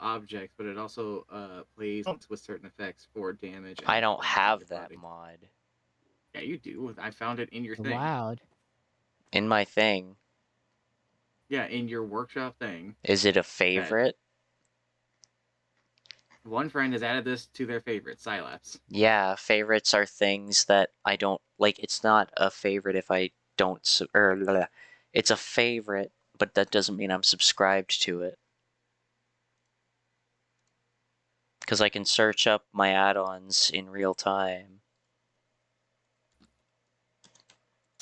objects, but it also plays with certain effects for damage. And I don't have your that body. mod. Yeah, you do. I found it in your thing. Loud. In my thing. Yeah, in your workshop thing. Is it a favorite? One friend has added this to their favorite, Cylapse. Yeah, favorites are things that I don't like. It's not a favorite if I don't, it's a favorite, but that doesn't mean I'm subscribed to it. Because I can search up my add-ons in real time.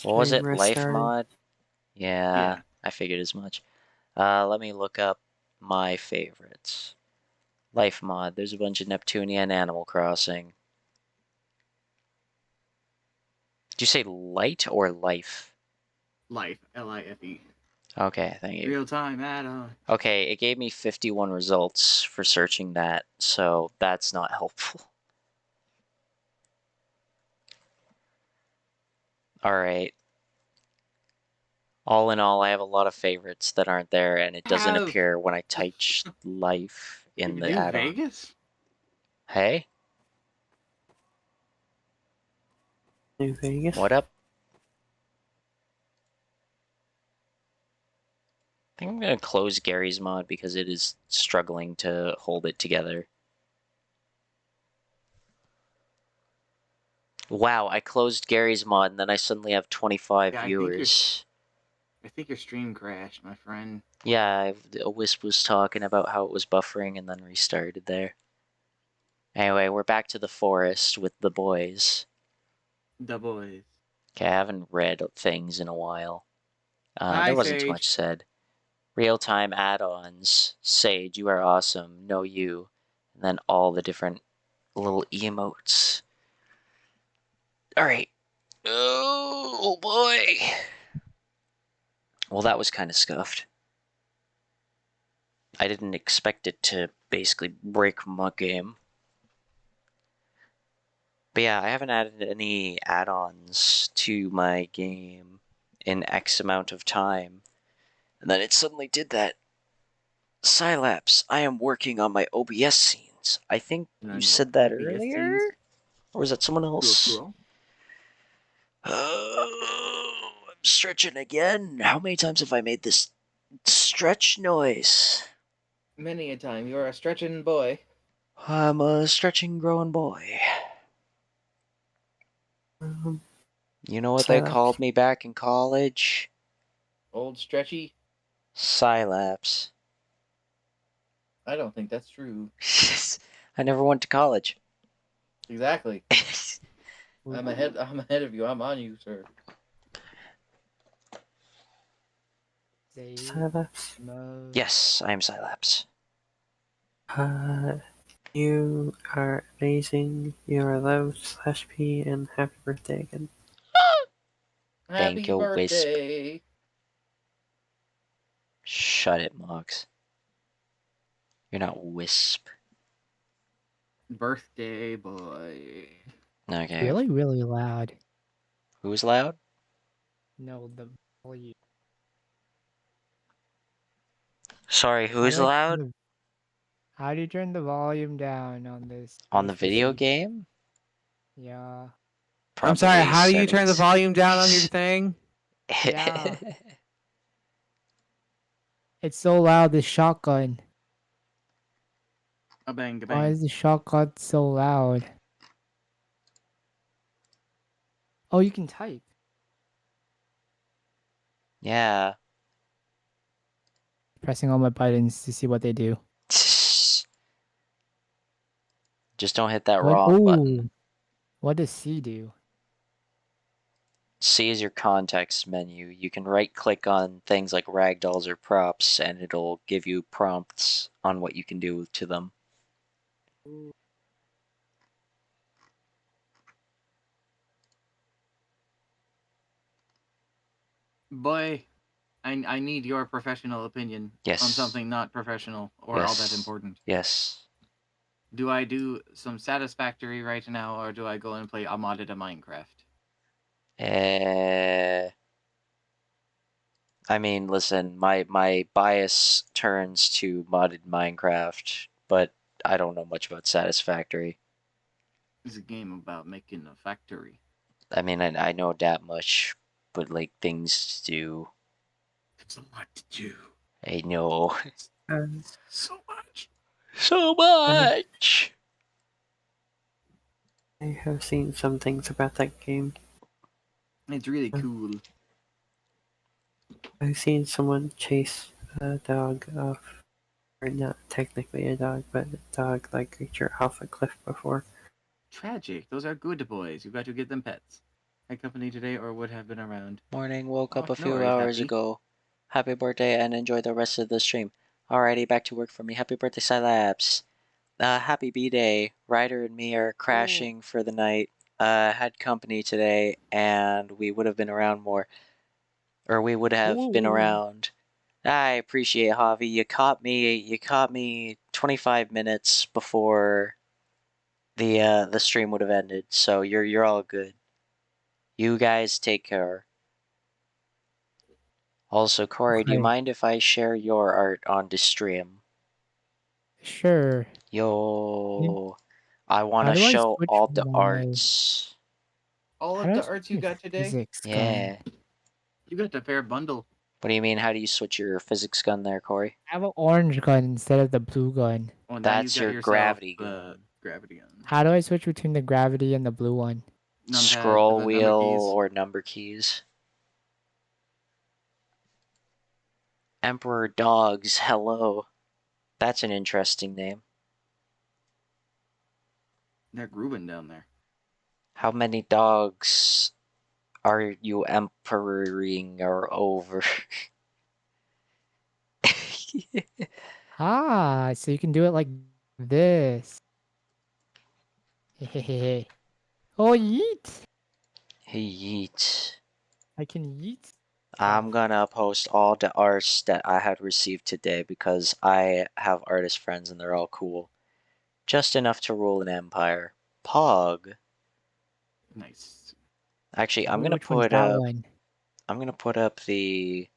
What was it? Life mod? Yeah, I figured as much. Let me look up my favorites. Life mod. There's a bunch of Neptunia, Animal Crossing. Did you say light or life? Life, L-I-F-E. Okay, thank you. Real-time add-on. Okay, it gave me 51 results for searching that, so that's not helpful. Alright. All in all, I have a lot of favorites that aren't there, and it doesn't appear when I touch life in the add-on. Vegas? Hey? New Vegas? What up? I think I'm going to close Gary's mod because it is struggling to hold it together. Wow, I closed Gary's mod and then I suddenly have 25 viewers. I think your stream crashed, my friend. Yeah, Wisp was talking about how it was buffering and then restarted there. Anyway, we're back to the forest with the boys. The boys. Okay, I haven't read things in a while. There wasn't too much said. Real-time add-ons. Sage, you are awesome. No, you. And then all the different little emotes. Alright. Oh boy. Well, that was kind of scuffed. I didn't expect it to basically break my game. But yeah, I haven't added any add-ons to my game in X amount of time. And then it suddenly did that. Cylapse, I am working on my OBS scenes. I think you said that earlier? Or was that someone else? Cool. Oh, I'm stretching again. How many times have I made this stretch noise? Many a time. You're a stretching boy. I'm a stretching, growing boy. You know what they called me back in college? Old stretchy? Cylapse. I don't think that's true. I never went to college. Exactly. I'm ahead of you. I'm on you, sir. Cylapse? Yes, I am Cylapse. You are amazing. You are loved, /P, and happy birthday again. Thank you, birthday. Wisp. Shut it, Mox. You're not Wisp. Birthday boy. Okay. Really, really loud. Who's loud? No, the volume. Sorry, who's loud? How do you turn the volume down on this? On the video game? Yeah. I'm sorry, how do you turn the volume down on your thing? Yeah. It's so loud, this shotgun. A bang, a bang. Why is the shotgun so loud? Oh, you can type. Yeah. Pressing all my buttons to see what they do. Just don't hit that raw button. What does C do? C is your context menu. You can right-click on things like ragdolls or props, and it'll give you prompts on what you can do to them. Boy, I need your professional opinion on something not professional or all that important. Yes. Do I do some Satisfactory right now, or do I go and play a modded Minecraft? I mean, listen, my bias turns to modded Minecraft but I don't know much about Satisfactory. It's a game about making a factory. I mean, I know that much, but like things to do. It's a lot to do. I know. So much. So much! I have seen some things about that game. It's really cool. I've seen someone chase a dog off, or not technically a dog, but a dog-like creature off a cliff before. Tragic. Those are good boys. You got to get them pets. Had company today or would have been around. Morning, woke up a No few worries, hours Happy. ago. Happy birthday and enjoy the rest of the stream. Alrighty, back to work for me. Happy birthday, Cylapse. Happy B-Day. Ryder and me are crashing for the night. Had company today, and we would have been around more. Or we would have been around. I appreciate Javi. You caught me 25 minutes before the stream would have ended, so you're all good. You guys take care. Also, Corey, do you mind if I share your art on the stream? Sure. Yo, I want to show all the arts. All of the arts you got today? Yeah. You got the fair bundle. What do you mean? How do you switch your physics gun there, Corey? I have an orange gun instead of the blue gun. Well, that's your gravity gun. Gravity gun. How do I switch between the gravity and the blue one? Scroll wheel or number keys. Emperor Dogs, hello. That's an interesting name. They're grooving down there. How many dogs are you emperoring or over? So you can do it like this. Hehehe. Oh, yeet! Yeet. I can yeet. I'm gonna post all the arts that I had received today because I have artist friends and they're all cool. Just enough to rule an empire. Pog. Nice. Actually, I'm gonna put up. I'm gonna put up the.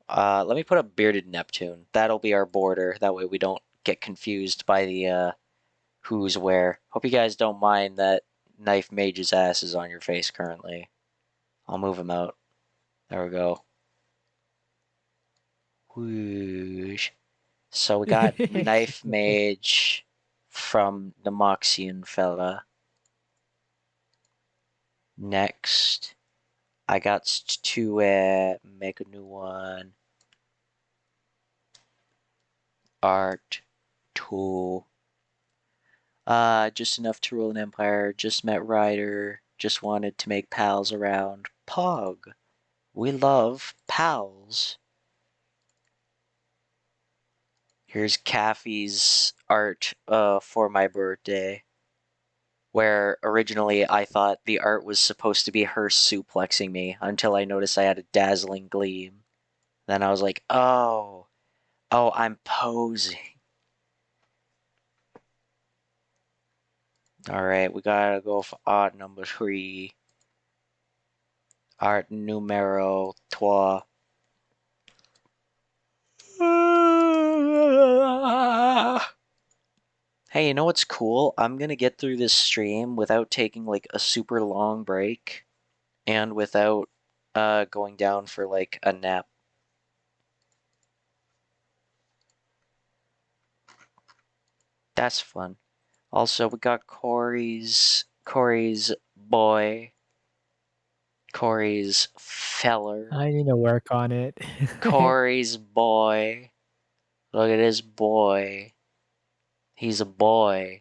Let me put up Bearded Neptune. That'll be our border. That way we don't get confused by the who's where. Hope you guys don't mind that Knife Mage's ass is on your face currently. I'll move him out. There we go. Whoosh. So we got Knife Mage from the Moxian fella. Next, I got to make a new one. Art tool. Just enough to rule an empire. Just met Ryder. Just wanted to make pals around. Pog. We love pals. Here's Caffey's art for my birthday. Where originally I thought the art was supposed to be her suplexing me until I noticed I had a dazzling gleam. Then I was like, oh, I'm posing. Alright, we gotta go for art number 3. Art numero 3. Hey, you know what's cool? I'm gonna get through this stream without taking like a super long break and without going down for like a nap. That's fun. Also, we got Corey's boy. Corey's feller. I need to work on it. Corey's boy. Look at his boy. He's a boy.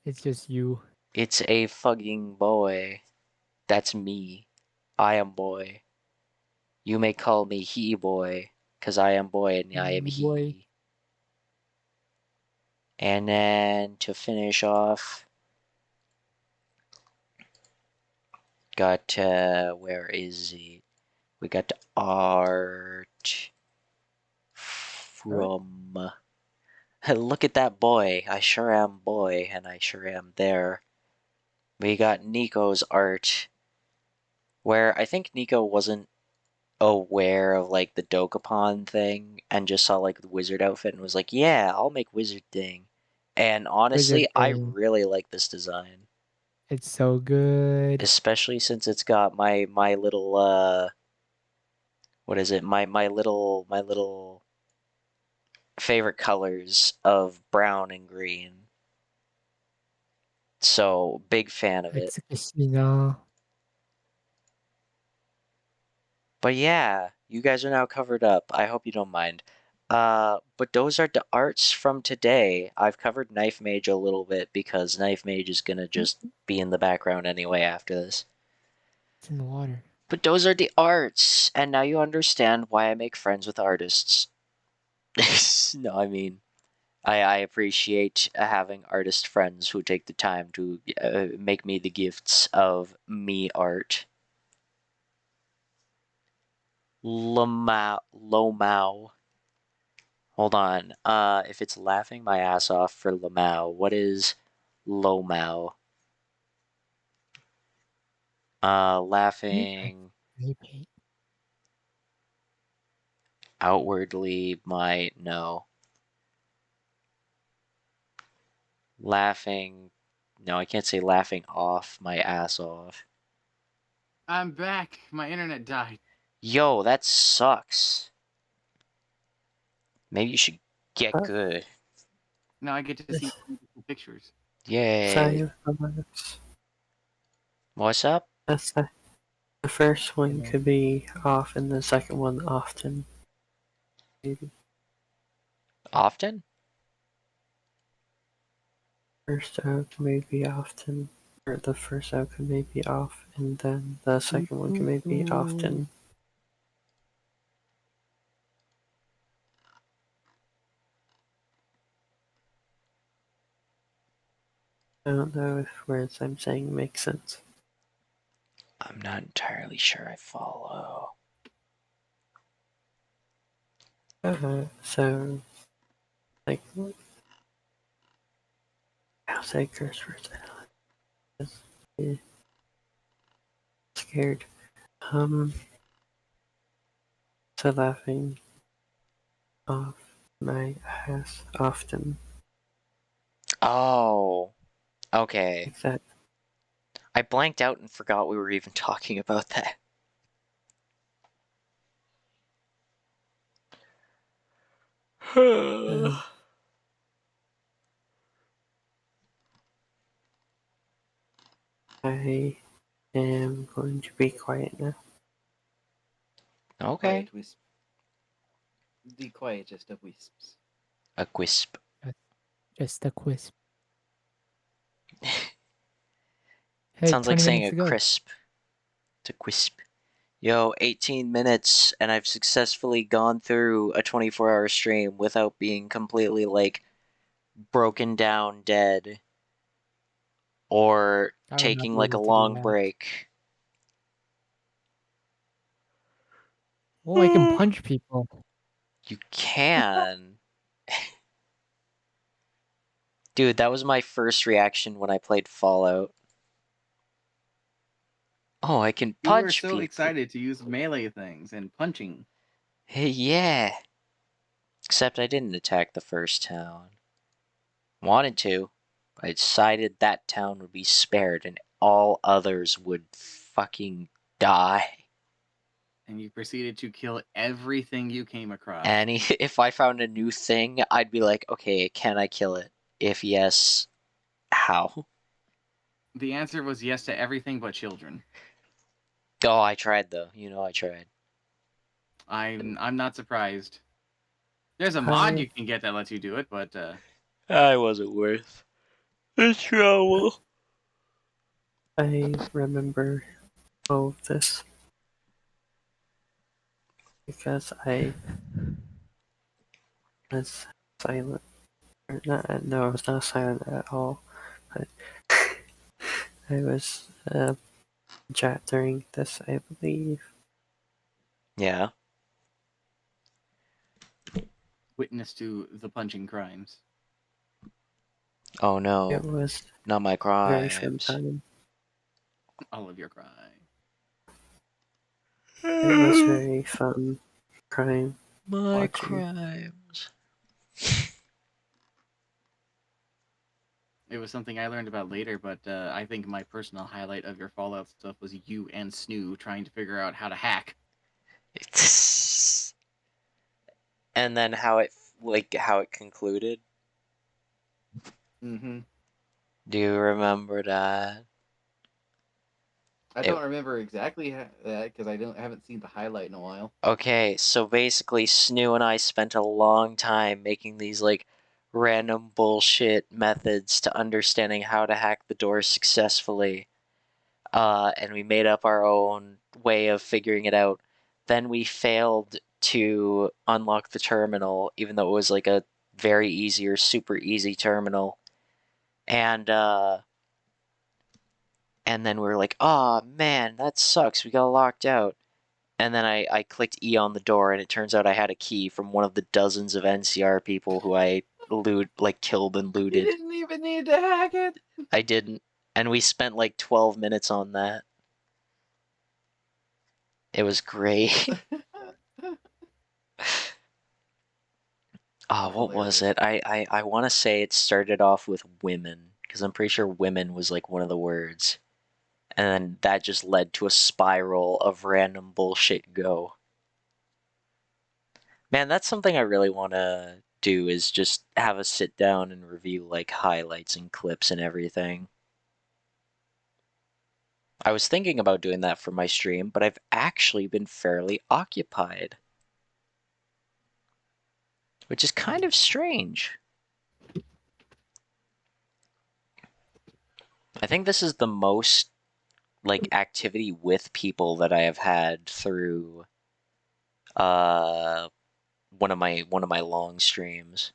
It's just you. It's a fucking boy. That's me. I am boy. You may call me he boy, cause I am boy and I am he. And then to finish off, got where is it? We got art from. Look at that boy. I sure am boy, and I sure am there. We got Nico's art, where I think Nico wasn't aware of like the Dokapon thing and just saw like the wizard outfit and was like, yeah, I'll make wizard thing. And honestly, I really like this design. It's so good. Especially since it's got my little what is it? My little favorite colors of brown and green. So big fan of it. It's a casino. But yeah, you guys are now covered up. I hope you don't mind. But those are the arts from today. I've covered Knife Mage a little bit because Knife Mage is gonna just be in the background anyway after this. It's in the water. But those are the arts, and now you understand why I make friends with artists. No, I mean, I appreciate having artist friends who take the time to make me the gifts of me art. Lomao. Hold on. If it's laughing my ass off for Lamau, what is Lomao? Laughing outwardly my no. Laughing. No, I can't say laughing off my ass off. I'm back. My internet died. Yo, that sucks. Maybe you should get good. Now I get to see pictures. Yay. What's up? That's the first one could be off and the second one often. Maybe. Often? First out maybe often. Or the first out could maybe off and then the second one could maybe often. I don't know if words I'm saying make sense. I'm not entirely sure I follow. So, like, I'll say curse words. Yeah. Scared. So laughing off my ass often. Oh, okay. Like that. I blanked out and forgot we were even talking about that. I am going to be quiet now. Okay. Quiet wisp. The quietest of wisps. A quisp. Just a quisp. Hey, Sounds like saying a ago. crisp. It's a quisp. Yo, 18 minutes, and I've successfully gone through a 24-hour stream without being completely, like, broken down dead. Or taking, like, a long break. Oh, I can punch people. You can. Dude, that was my first reaction when I played Fallout. Oh, I can punch people. You were so excited to use melee things and punching. Hey, yeah. Except I didn't attack the first town. Wanted to. I decided that town would be spared and all others would fucking die. And you proceeded to kill everything you came across. And if I found a new thing, I'd be like, okay, can I kill it? If yes, how? The answer was yes to everything but children. Oh, I tried though. You know I tried. I'm not surprised. There's a mod you can get that lets you do it, but I wasn't worth the trouble. I remember all of this because I was silent. Or not, no, I was not silent at all. But I was chat during this, I believe. Yeah. Witness to the punching crimes. Oh no. It was not my crimes. Very short time. All of your crimes. It was very fun crime. My watching. crimes. It was something I learned about later, but I think my personal highlight of your Fallout stuff was you and Snoo trying to figure out how to hack. And then how it concluded. Mm-hmm. Do you remember that? I don't remember exactly that because I haven't seen the highlight in a while. Okay, so basically, Snoo and I spent a long time making these like random bullshit methods to understanding how to hack the door successfully. And we made up our own way of figuring it out. Then we failed to unlock the terminal, even though it was like a very easy or super easy terminal. And then we were like, oh man, that sucks. We got locked out. And then I clicked E on the door, and it turns out I had a key from one of the dozens of NCR people who I killed and looted. You didn't even need to hack it. I didn't. And we spent like 12 minutes on that. It was great. Oh, what was it? I want to say it started off with women, because I'm pretty sure women was like one of the words. And then that just led to a spiral of random bullshit go. Man, that's something I really want to do, is just have a sit down and review like highlights and clips and everything. I was thinking about doing that for my stream, but I've actually been fairly occupied. Which is kind of strange. I think this is the most like activity with people that I have had through one of my long streams.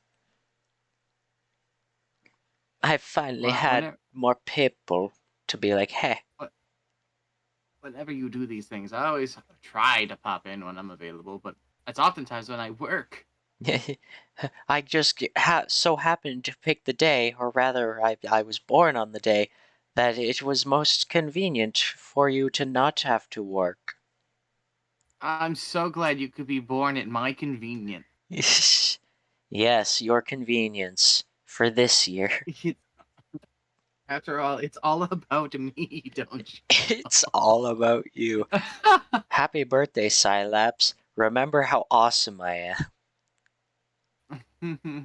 I've finally had more people to be like, hey. Whenever you do these things, I always try to pop in when I'm available, but it's oftentimes when I work. I just so happened to pick the day, or rather, I was born on the day that it was most convenient for you to not have to work. I'm so glad you could be born at my convenience. Yes, your convenience for this year. After all, it's all about me, don't you? It's all about you. Happy birthday, Cylapse. Remember how awesome I am.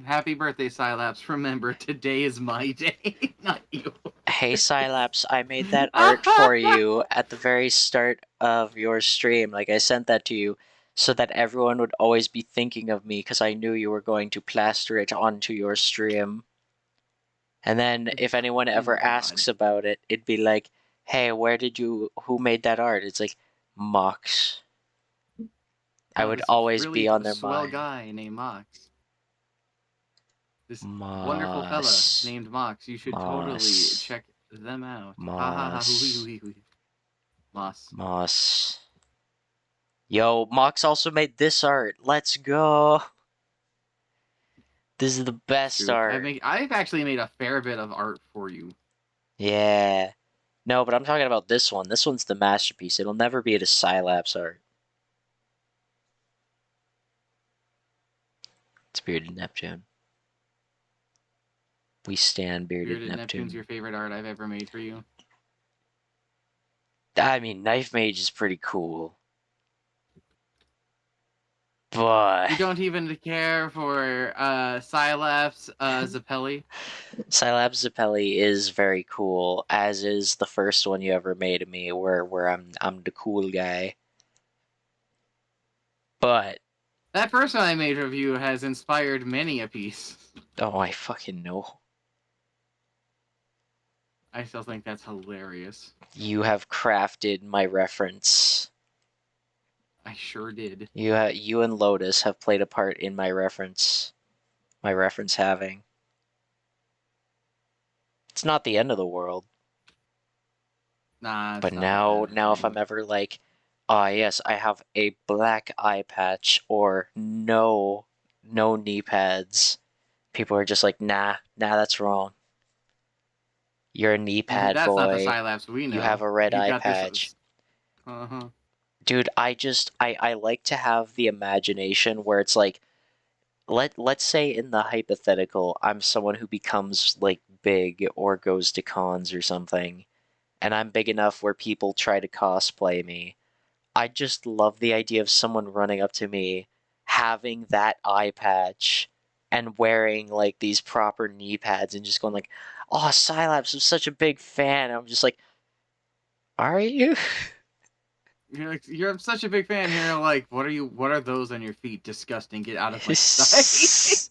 Happy birthday, Cylapse. Remember, today is my day, not you. Hey, Cylapse, I made that art for you at the very start of your stream. Like, I sent that to you so that everyone would always be thinking of me, because I knew you were going to plaster it onto your stream. And then if anyone ever asks about it, it'd be like, hey, who made that art? It's like, Mox. I would always be on their mind. Swell guy named Mox. This wonderful fella named Mox. You should totally check them out. Moss. Yo, Mox also made this art. Let's go. This is the best art. I've actually made a fair bit of art for you. Yeah. No, but I'm talking about this one. This one's the masterpiece. It'll never be a Cylapse art. It's Bearded Neptune. We stand Bearded Neptune. Neptune's your favorite art I've ever made for you? I mean, Knife Mage is pretty cool. But you don't even care for Cylapse Zappelli? Cylapse Zappelli is very cool, as is the first one you ever made of me, where I'm the cool guy. But that first one I made of you has inspired many a piece. Oh, I fucking know. I still think that's hilarious. You have crafted my reference. I sure did. You and Lotus have played a part in my reference. My reference having. It's not the end of the world. Nah. But now if I'm ever like, yes, I have a black eye patch or no knee pads, people are just like, nah, that's wrong. You're a knee pad boy. That's not the Cylapse we know. You have a red eye patch. Dude, I like to have the imagination where it's like, let's say in the hypothetical, I'm someone who becomes like big or goes to cons or something, and I'm big enough where people try to cosplay me. I just love the idea of someone running up to me, having that eye patch, and wearing like these proper knee pads, and just going like, "Oh, Cylapse, I'm such a big fan." And I'm just like, "Are you?" You're like, I'm such a big fan. You're like, what are those on your feet? Disgusting. Get out of my sight.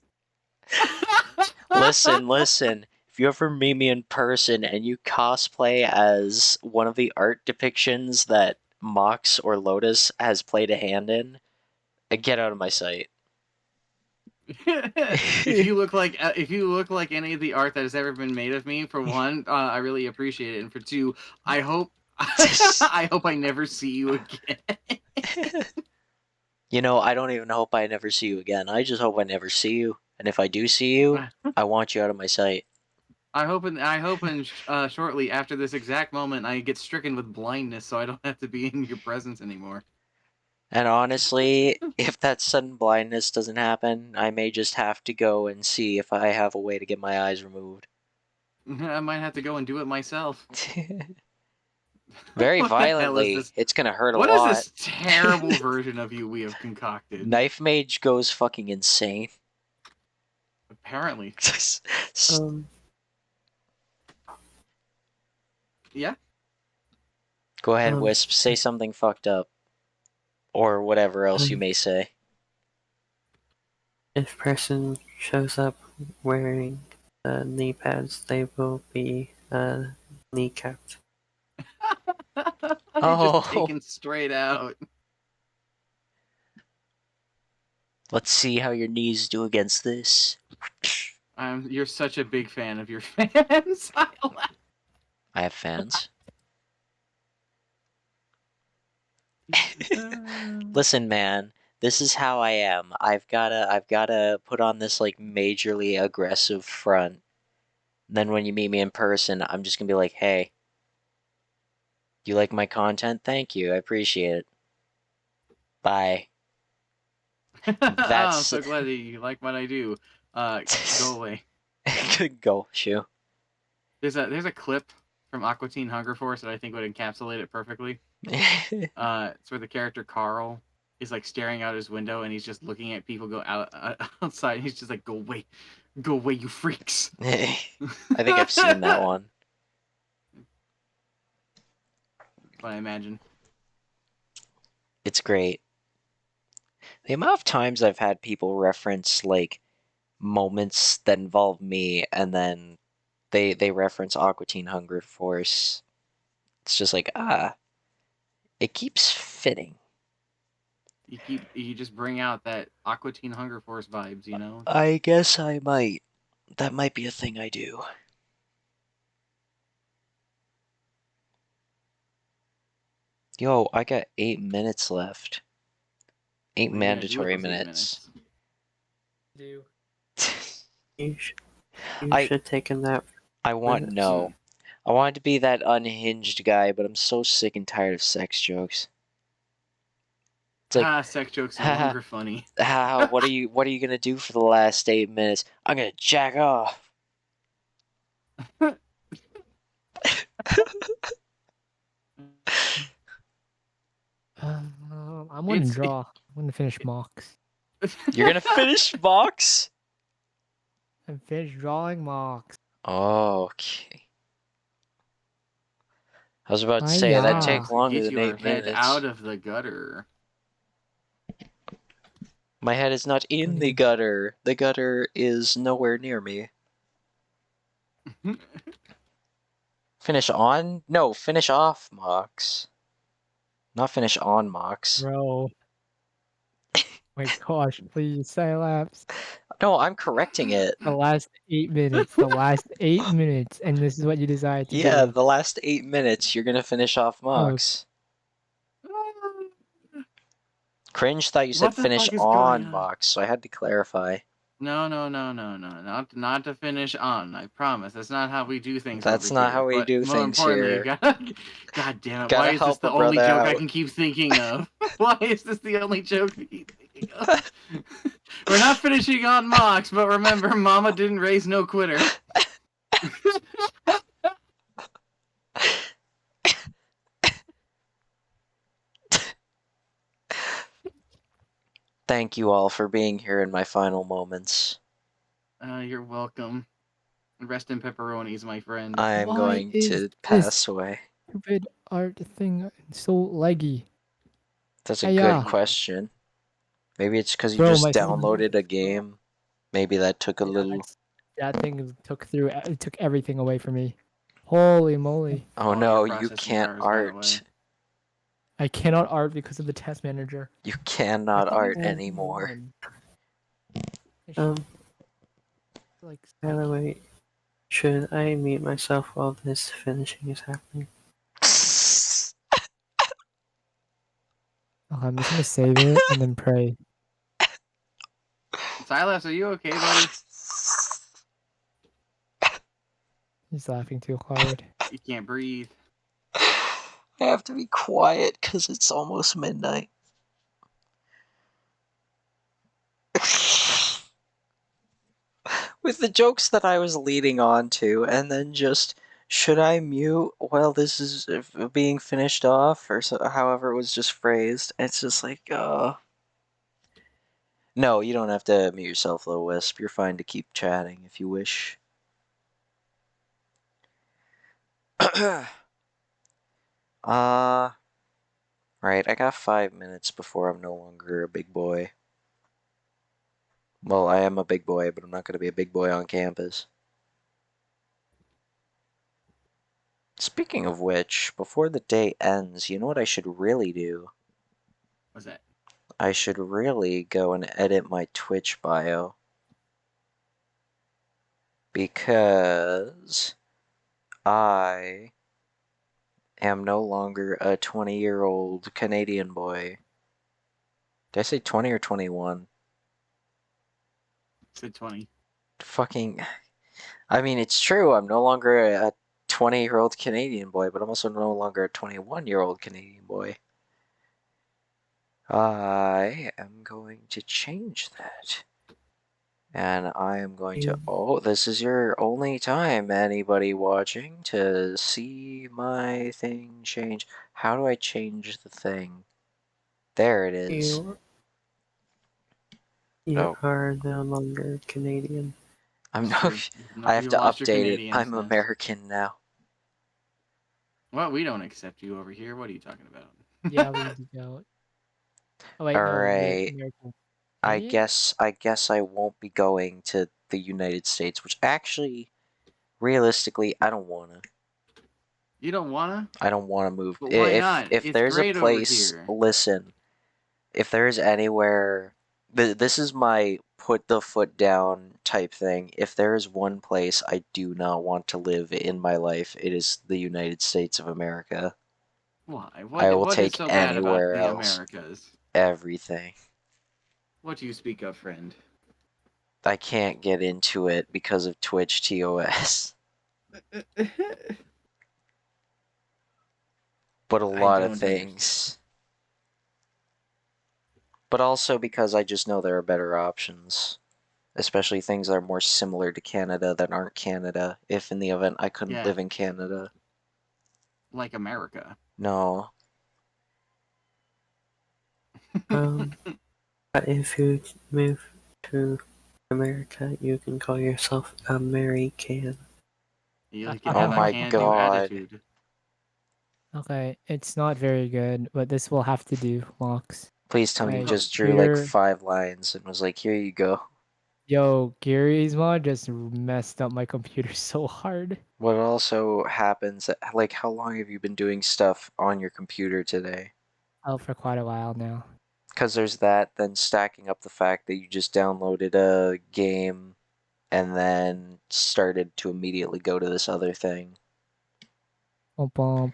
Listen. If you ever meet me in person and you cosplay as one of the art depictions that Mox or Lotus has played a hand in, get out of my sight. if you look like any of the art that has ever been made of me, for one, I really appreciate it, and for two, I hope I never see you again. You know, I don't even hope I never see you again. I just hope I never see you. And if I do see you, I want you out of my sight. I hope shortly after this exact moment, I get stricken with blindness, so I don't have to be in your presence anymore. And honestly, if that sudden blindness doesn't happen, I may just have to go and see if I have a way to get my eyes removed. I might have to go and do it myself. Very What the hell is violently. this? It's gonna hurt a What lot. is this terrible version of you we have concocted? Knife Mage goes fucking insane. Apparently. Yeah? Go ahead, Wisp. Say something fucked up. Or whatever else you may say. If person shows up wearing knee pads, they will be kneecapped. Just taken straight out. Let's see how your knees do against this. You're such a big fan of your fans. I have fans. Listen, man, this is how I am. I've gotta put on this like majorly aggressive front. Then when you meet me in person, I'm just gonna be like, "Hey, you like my content? Thank you, I appreciate it. Bye." I'm so glad that you like what I do. Go away. Go, Shu. There's a clip from Aqua Teen Hunger Force that I think would encapsulate it perfectly. It's where the character Carl is like staring out his window and he's just looking at people go outside. He's just like, go away, you freaks. I think I've seen that one. What I imagine. It's great. The amount of times I've had people reference like moments that involve me, and then they reference Aqua Teen Hunger Force. It's just like it keeps fitting. You just bring out that Aqua Teen Hunger Force vibes, you know? I guess I might. That might be a thing I do. Yo, I got 8 minutes left. 8 mandatory minutes. Do. You should take a nap. I want I wanted to be that unhinged guy, but I'm so sick and tired of sex jokes. It's like, sex jokes no longer funny. What are you gonna do for the last 8 minutes? I'm gonna jack off. I'm gonna draw. I'm gonna finish Mox. You're gonna finish Mox? I'm finished drawing Mox. Okay. I was about to say that take longer than 8 minutes. Get out of the gutter. My head is not in the gutter. The gutter is nowhere near me. Finish on? No, finish off, Mox. Not finish on, Mox. Bro. My gosh, please, Cylapse. No, I'm correcting it. The last 8 minutes. The last 8 minutes, and this is what you decide to do. Yeah, the last 8 minutes, you're gonna finish off Mox. Cringe thought you said finish on Mox, so I had to clarify. No. Not to finish on. I promise. That's not how we do things That's over not here. how we But do more things importantly, you here. gotta. God damn it! Gotta Why is this help the a only brother joke I out. can keep thinking of? Why is this the only joke I keep thinking of? We're not finishing on Mox, but remember, Mama didn't raise no quitter. Thank you all for being here in my final moments. You're welcome. Rest in pepperonis, my friend. I am Why going is to this pass away. stupid art thing so laggy? That's a Yeah, good question. Maybe it's because you bro, just my downloaded a game. Maybe that took a little... that thing took everything away from me. Holy moly! Oh All no, your you processing can't power's gone away. art. I cannot art because of the test manager. You cannot I art think anymore. Like, By the way, should I mute myself while this finishing is happening? okay, I'm just gonna save it and then pray. Cylapse, are you okay, buddy? He's laughing too hard. You can't breathe. I have to be quiet because it's almost midnight. With the jokes that I was leading on to, and then just, should I mute while this is being finished off, or so, however it was just phrased, it's just like, No, you don't have to mute yourself, though, Wisp. You're fine to keep chatting if you wish. Right, I got 5 minutes before I'm no longer a big boy. Well, I am a big boy, but I'm not going to be a big boy on campus. Speaking of which, before the day ends, you know what I should really do? What's that? I should really go and edit my Twitch bio. Because I am no longer a 20-year-old Canadian boy. Did I say 20 or 21? Said 20. Fucking... I mean, it's true, I'm no longer a 20-year-old Canadian boy, but I'm also no longer a 21-year-old Canadian boy. I am going to change that. And I am going to... Oh, this is your only time, anybody watching, to see my thing change. How do I change the thing? There it is. You are no longer Canadian. I'm It's no... true. I have You to lost your update it. I'm Canadianness. American now. Well, we don't accept you over here. What are you talking about? Yeah, we don't. Oh wait, no, you're Alright. American. I Canadian? guess I won't be going to the United States, which actually, realistically, I don't wanna. You don't wanna? I don't wanna move. But why not? If It's there's a great over place, here. listen, if there's anywhere, this is my put the foot down type thing. If there is one place I do not want to live in my life, it is the United States of America. Why? I will What is take so bad about anywhere the else. Americas? Everything. What do you speak of, friend? I can't get into it because of Twitch TOS. But a lot of things. But also because I just know there are better options. Especially things that are more similar to Canada that aren't Canada, if in the event I couldn't live in Canada. Like America. No. But if you move to America, you can call yourself American. You can Oh have a my can-do god. attitude. Okay, it's not very good, but this will have to do, Mox. Please tell me you Right just drew like here. 5 lines and was like, here you go. Yo, Gary's mod just messed up my computer so hard. What also happens, like, how long have you been doing stuff on your computer today? Oh, for quite a while now. Because there's that, then stacking up the fact that you just downloaded a game and then started to immediately go to this other thing. Bump.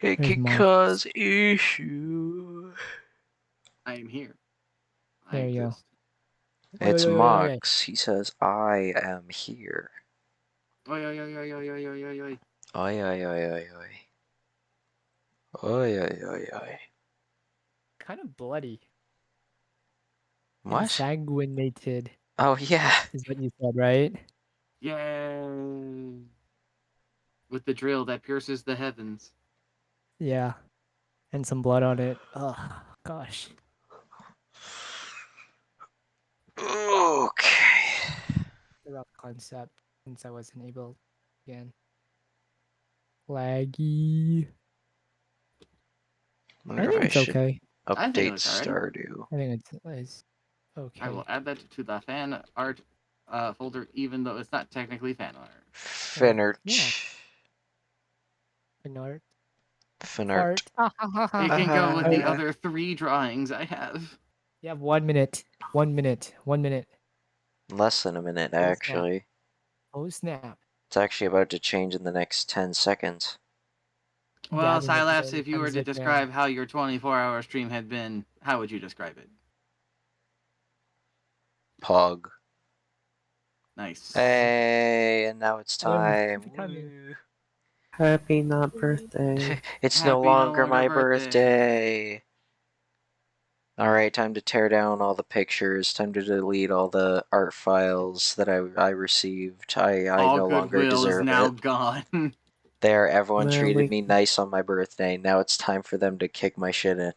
It can cause issue. I am here. There you go. It's Oi, oi, oi, oi, oi. Mox. He says, I am here. Oi, oi, oi, oi, oi, oi, oi, oi, oi. Oi, oi, oi, oi, oi. Oi, oi, oi, oi. Kind of bloody. What? Ensanguinated Oh, yeah. is what you said, right? Yay! With the drill that pierces the heavens. Yeah. And some blood on it. Oh, gosh. Okay. The rough concept since I wasn't able again. Laggy. Wonder I if think I it's should okay. I think it update looks alright. Stardew. I think it's okay. I will add that to the fan art folder, even though it's not technically fan art. Finart. Yeah. Finart. Finart. It can go with the Alright. other 3 drawings I have. You have 1 minute. 1 minute. 1 minute. Less than a minute, Oh, snap. actually. Oh, snap. It's actually about to change in the next 10 seconds. Well, Dabbing it Cylapse, together if you were becomes to a describe jam. how your 24-hour stream had been, how would you describe it? Pog. Nice. Hey, and now it's time. Perfect timing. Woo. Happy not birthday. It's no Happy no longer longer my birthday. birthday. Alright, time to tear down all the pictures. Time to delete all the art files that I received. I All no longer goodwill is deserve now it. gone. There, everyone Well, treated we me nice on my birthday. Now it's time for them to kick my shit in.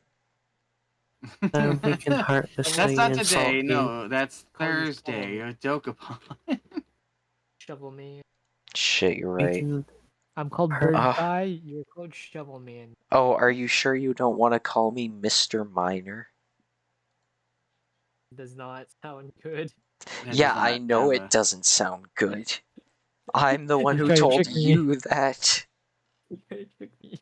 we can That's heartlessly not insult today. you. No, that's Call you Thursday. Shovel A joke upon. Shovel Man. Shit, you're We right. can I'm called hurt. Bird Guy. You're called Shovel Man. Oh, are you sure you don't want to call me Mr. Miner? Does not sound good. That Yeah, does I not know have it a. doesn't sound good. I'm the one You're who trying to told trick me. you that. You're trying to trick me.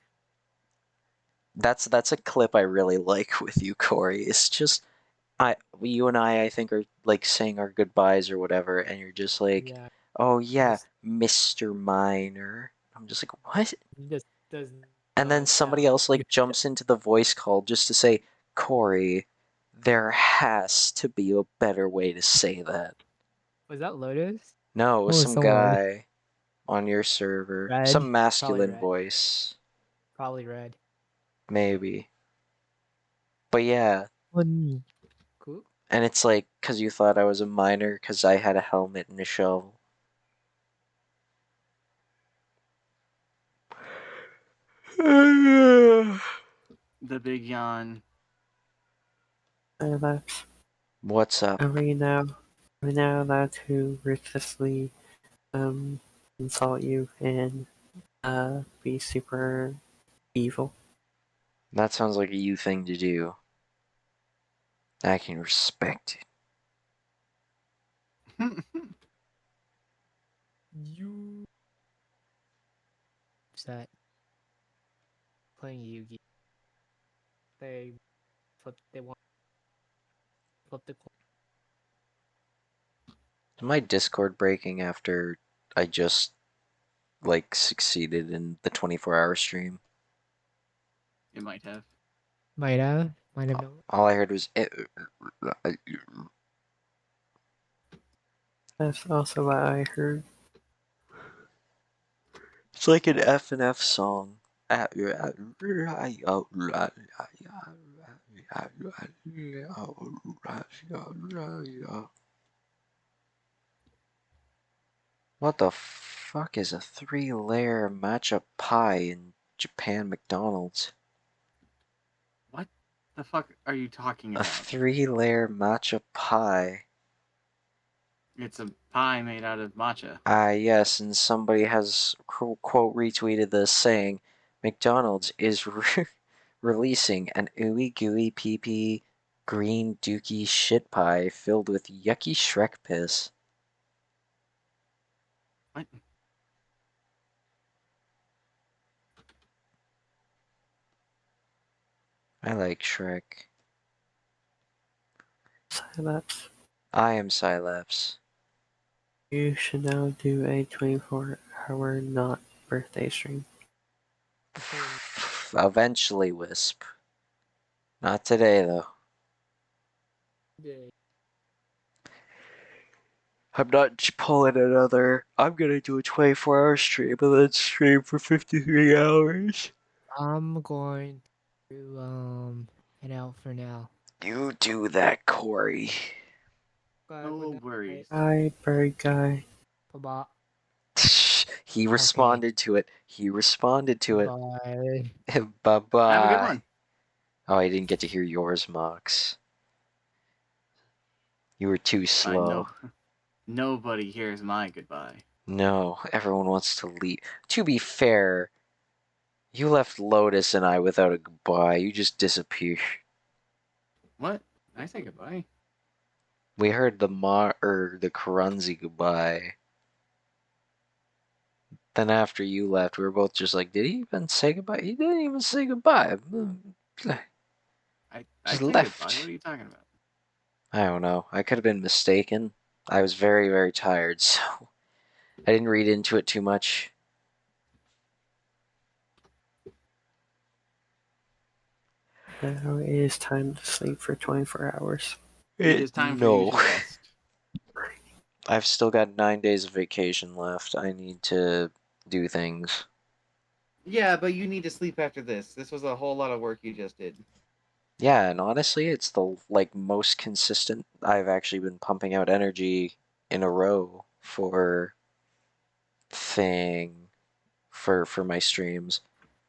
That's a clip I really like with you, Corey. It's just you and I think are like saying our goodbyes or whatever, and you're just like, Yeah. oh yeah, Just, Mr. Miner. I'm just like, what? it just does And then not somebody sound else like good. jumps into the voice call just to say, Corey, there has to be a better way to say that. Was that Lotus? No, it was Or some someone? guy on your server. Red? Some Probably masculine red. voice. Probably red. Maybe. But yeah, Cool. and it's like, because you thought I was a miner because I had a helmet and a shovel. The big yawn. That's What's up? are we now allowed to ruthlessly insult you and be super evil? That sounds like a you thing to do. I can respect it. You upset playing Yugi. They they want flip the coin. Is my Discord breaking after I just like succeeded in the 24-hour stream? It might have. Might have known. All I heard was That's also what I heard. it's like an F and F song. What the fuck is a 3-layer matcha pie in Japan McDonald's? What the fuck are you talking A about? 3-layer matcha pie. It's a pie made out of matcha. Yes, and somebody has quote retweeted this saying, McDonald's is releasing an ooey gooey pee pee green dookie shit pie filled with yucky Shrek piss. What? I like Shrek. Cylapse, I am Cylapse. you should now do a 24-hour not birthday stream. Eventually, Wisp. Not today, though. Yeah. I'm not pulling another. I'm gonna do a 24-hour stream and then stream for 53 hours. I'm going to head out for now. You do that, Corey. No worries. Hi, bird guy. Bye-bye. He responded to it. He responded to it. Bye. Bye-bye. Have a good one. Oh, I didn't get to hear yours, Mox. You were too slow. Nobody hears my goodbye. No, everyone wants to leave. To be fair, you left Lotus and I without a goodbye. You just disappeared. What? I say goodbye. We heard the the Karunzi goodbye. Then after you left, we were both just like, did he even say goodbye? He didn't even say goodbye. I Just say left. goodbye. What are you talking about? I don't know. I could have been mistaken. I was very, very tired, so I didn't read into it too much. Now it is time to sleep for 24 hours. It is time for you to rest. I've still got 9 days of vacation left. I need to do things. Yeah, but you need to sleep after this. This was a whole lot of work you just did. Yeah, and honestly, it's the most consistent I've actually been pumping out energy in a row for my streams.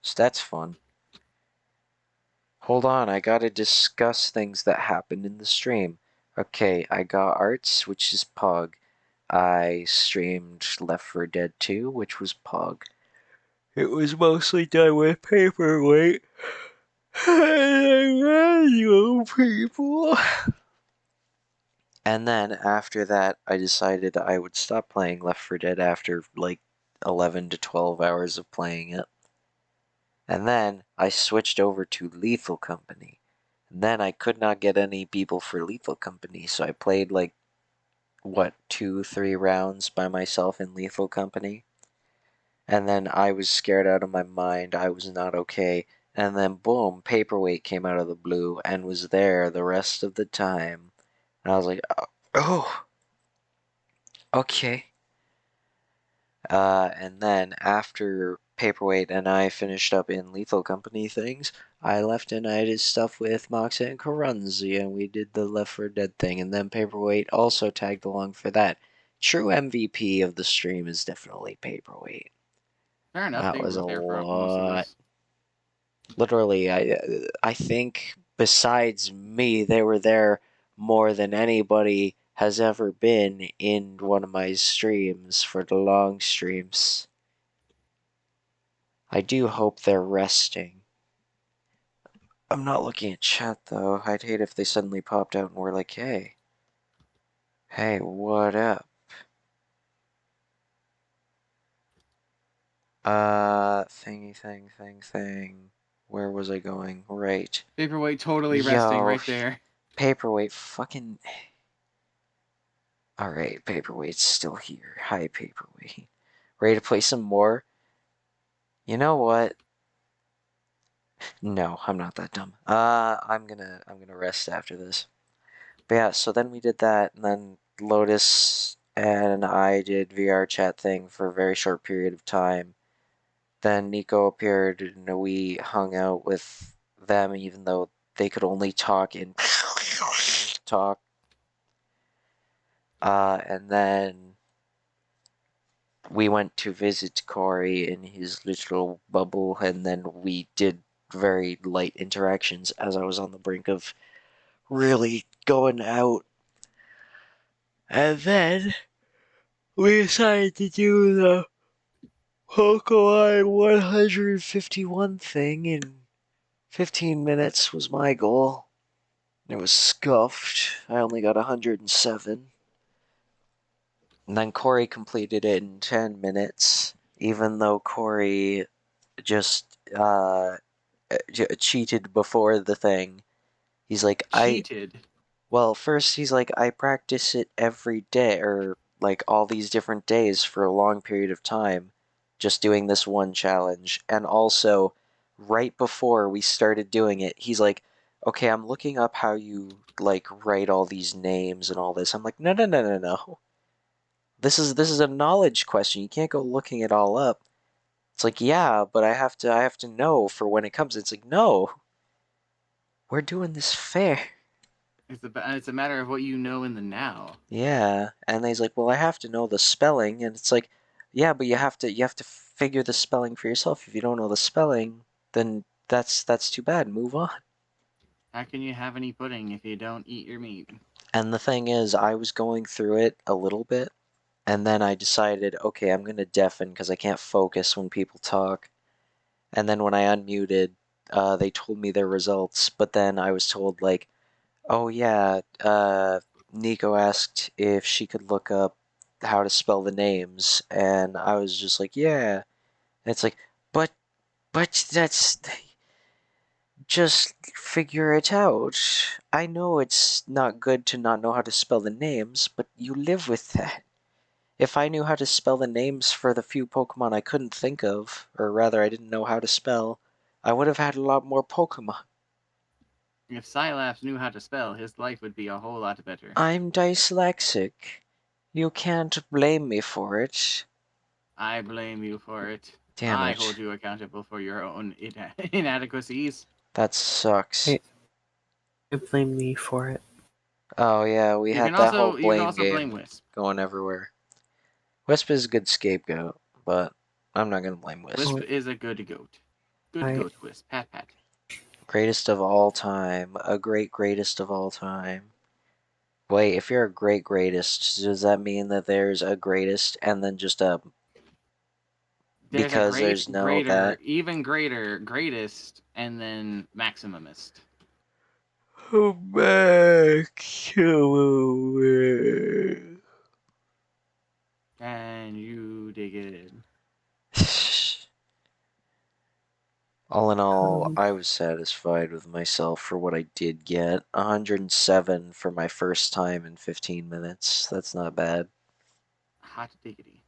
So that's fun. Hold on, I gotta discuss things that happened in the stream. Okay, I got Arts, which is Pug. I streamed Left 4 Dead 2, which was Pug. It was mostly done with Paperweight. You people. And then after that, I decided I would stop playing Left 4 Dead after like 11 to 12 hours of playing it. And then I switched over to Lethal Company. And then I could not get any people for Lethal Company, so I played like, 2-3 rounds by myself in Lethal Company. And then I was scared out of my mind. I was not okay. And then boom, Paperweight came out of the blue and was there the rest of the time. And I was like, oh, okay. And then after Paperweight and I finished up in Lethal Company things, I left and I did stuff with Moxa and Karunzi, and we did the Left 4 Dead thing, and then Paperweight also tagged along for that. True MVP of the stream is definitely Paperweight. Fair enough. That They was were a there for most of lot. this. Literally, I think besides me, they were there more than anybody has ever been in one of my streams for the long streams. I do hope they're resting. I'm not looking at chat though. I'd hate if they suddenly popped out and were like, hey. Hey, what up? Thingy thing. Where was I going? Right. Paperweight totally resting right there. Paperweight fucking... Alright, Paperweight's still here. Hi, Paperweight. Ready to play some more? You know what? No, I'm not that dumb. I'm gonna rest after this. But yeah, so then we did that, and then Lotus and I did VR chat thing for a very short period of time. Then Nico appeared, and we hung out with them, even though they could only talk in talk. And then we went to visit Corey in his little bubble, and then we did very light interactions as I was on the brink of really going out. And then we decided to do the Pokemon 151 thing in 15 minutes was my goal. It was scuffed. I only got 107. And then Corey completed it in 10 minutes, even though Corey just cheated before the thing. He's like, Cheated. Well, first he's like, I practice it every day, or like all these different days for a long period of time, just doing this one challenge. And also, right before we started doing it, he's like, okay, I'm looking up how you like write all these names and all this. I'm like, no. This is a knowledge question. You can't go looking it all up. It's like, yeah, but I have to know for when it comes. It's like, no. We're doing this fair. It's a matter of what you know in the now. Yeah, and he's like, well, I have to know the spelling, and it's like, yeah, but you have to figure the spelling for yourself. If you don't know the spelling, then that's too bad. Move on. How can you have any pudding if you don't eat your meat? And the thing is, I was going through it a little bit, and then I decided, okay, I'm gonna deafen because I can't focus when people talk. And then when I unmuted, they told me their results, but then I was told like, oh yeah, Nico asked if she could look up how to spell the names, and I was just like, yeah. And it's like, but that's just figure it out. I know it's not good to not know how to spell the names, but you live with that. If I knew how to spell the names for the few Pokemon I couldn't think of, or rather I didn't know how to spell, I would have had a lot more Pokemon. If Cylapse knew how to spell, his life would be a whole lot better. I'm dyslexic. You can't blame me for it. I blame you for it. Damn I it. hold you accountable for your own inadequacies. That sucks. Hey, you blame me for it. Oh yeah, we You had can that whole also blame blame game Wisp. going everywhere. Wisp is a good scapegoat, but I'm not gonna blame Wisp. Wisp is a good goat. Good goat Wisp. Pat pat. Greatest of all time. A greatest of all time. Wait, if you're a greatest, does that mean that there's a greatest and then just a... There's because a great, there's no greater, that? even greater, greatest, and then maximumist. Oh, And you dig it. All in all, I was satisfied with myself for what I did get. 107 for my first time in 15 minutes. That's not bad. Hot diggity.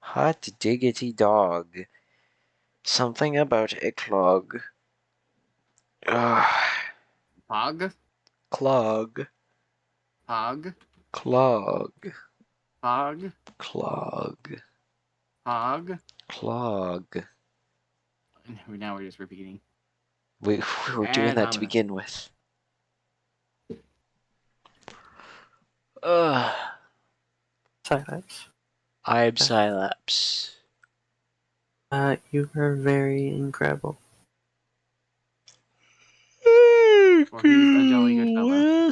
Hot diggity dog. Something about a clog. Pog? Clog. Pog? Clog. Pog? Clog. Pog? Clog. Now we're just repeating. We were doing And that to begin with. Ugh. Cylapse. I'm Cylapse. You are very incredible. For he's a jolly good fellow.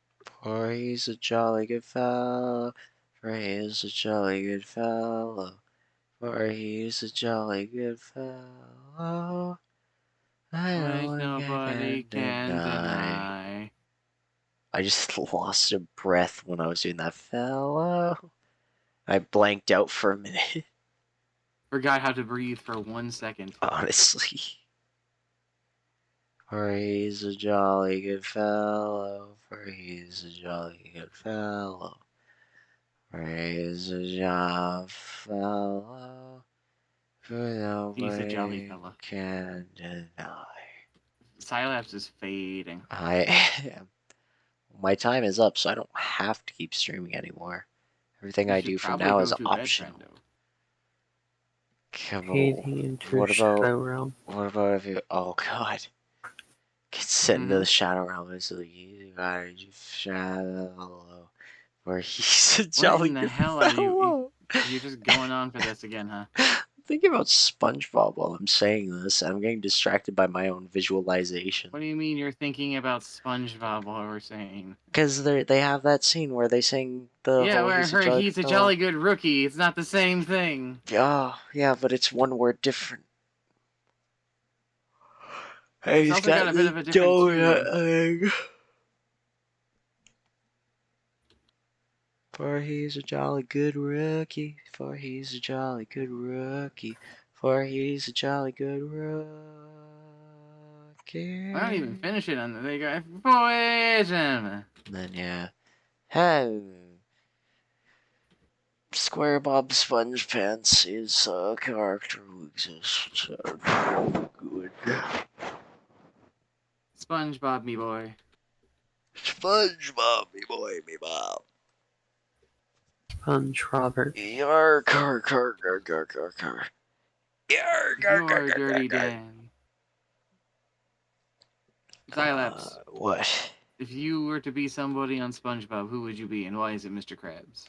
For he's a jolly good fellow. For he's a jolly good fellow. For he's a jolly good fellow. Which nobody can deny. I just lost a breath when I was doing that fellow. I blanked out for a minute. Forgot how to breathe for 1 second. Honestly. For he's a jolly good fellow. For he's a jolly good fellow. For he's a jolly fellow. For He's a jolly nobody fella. can deny. Cylapse is fading. I am. My time is up, so I don't have to keep streaming anymore. Everything I do from now is optional. Come on. What about if you... Oh, God. Get sent into the Shadow Realm. It's like, you gotta shadow. Where he's a jolly good fellow. What in the hell are you? You're just going on for this again, huh? I'm thinking about SpongeBob while I'm saying this, and I'm getting distracted by my own visualization. What do you mean you're thinking about SpongeBob while we're saying? Because they have that scene where they sing the yeah, whole where he's a jolly good rookie. It's not the same thing. Yeah, but it's one word different. It's also got a bit of a different tune. For he's a jolly good rookie. For he's a jolly good rookie. For he's a jolly good rookie. I don't even finish it on the they go poison. Then yeah. Hey. Square Bob Sponge Pants is a character who exists. Good. SpongeBob, me boy. SpongeBob, me boy, me Bob. Sponge Robert. Yarr, car, car, car, car, car, car. Yarr, car, car, You're car, car, dirty car. Dan. Cylapse, What? if you were to be somebody on SpongeBob, who would you be, and why is it Mr. Krabs?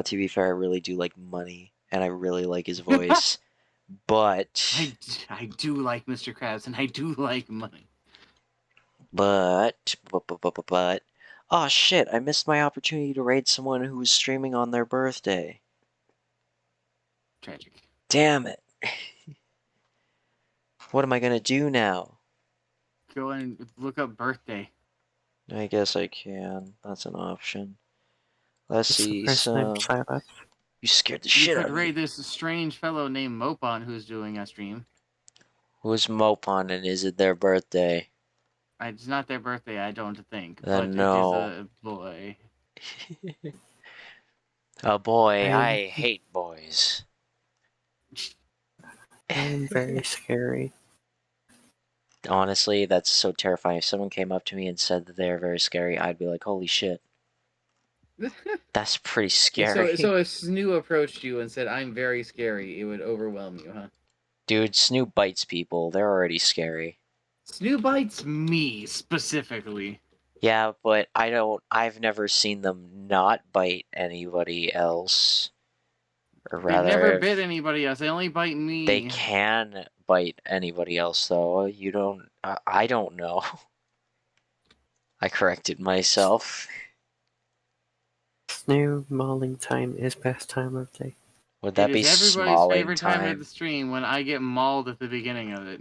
To be fair, I really do like money, and I really like his voice. But I do like Mr. Krabs, and I do like money. But, oh shit, I missed my opportunity to raid someone who was streaming on their birthday. Tragic. Damn it. What am I gonna do now? Go and look up birthday. I guess I can. That's an option. Let's It's the see first name some. Cylapse. You scared the You shit out could of me. raid this strange fellow named Mopon who's doing a stream. Who's Mopon and is it their birthday? It's not their birthday, I don't think, but Then it is no. a boy. A boy, I hate boys. I'm very scary. Honestly, that's so terrifying. If someone came up to me and said that they're very scary, I'd be like, holy shit. That's pretty scary. So if Snoo approached you and said, "I'm very scary," it would overwhelm you, huh? Dude, Snoop bites people. They're already scary. Snoo bites me, specifically. Yeah, but I've never seen them not bite anybody else. Or They've rather, never bit anybody else. They only bite me. they can bite anybody else, though. You don't... I don't know. I corrected myself. Snoo mauling time is best time of day. Would that be It is everybody's smalling favorite time of the time? stream when I get mauled at the beginning of it.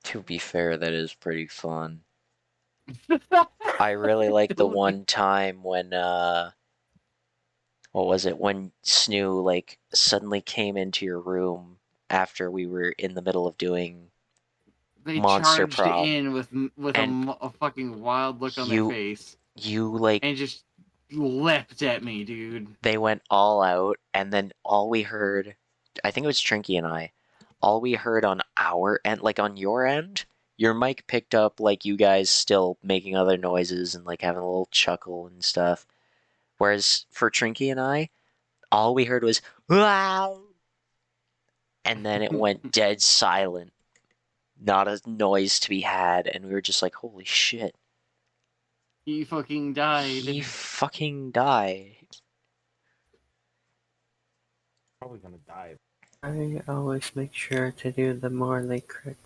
To be fair, that is pretty fun. I really like the one time when, what was it? When Snoo, like, suddenly came into your room after we were in the middle of doing They Monster charged Prom. in with a fucking wild look on their face. You, like... And just leapt at me, dude. They went all out, and then all we heard... I think it was Trinky and I. All we heard on our end, like on your end, your mic picked up like you guys still making other noises and like having a little chuckle and stuff. Whereas for Trinky and I, all we heard was wow, and then it went dead silent. Not a noise to be had, and we were just like, holy shit. He fucking died. He fucking died. Probably gonna die. I always make sure to do the morally correct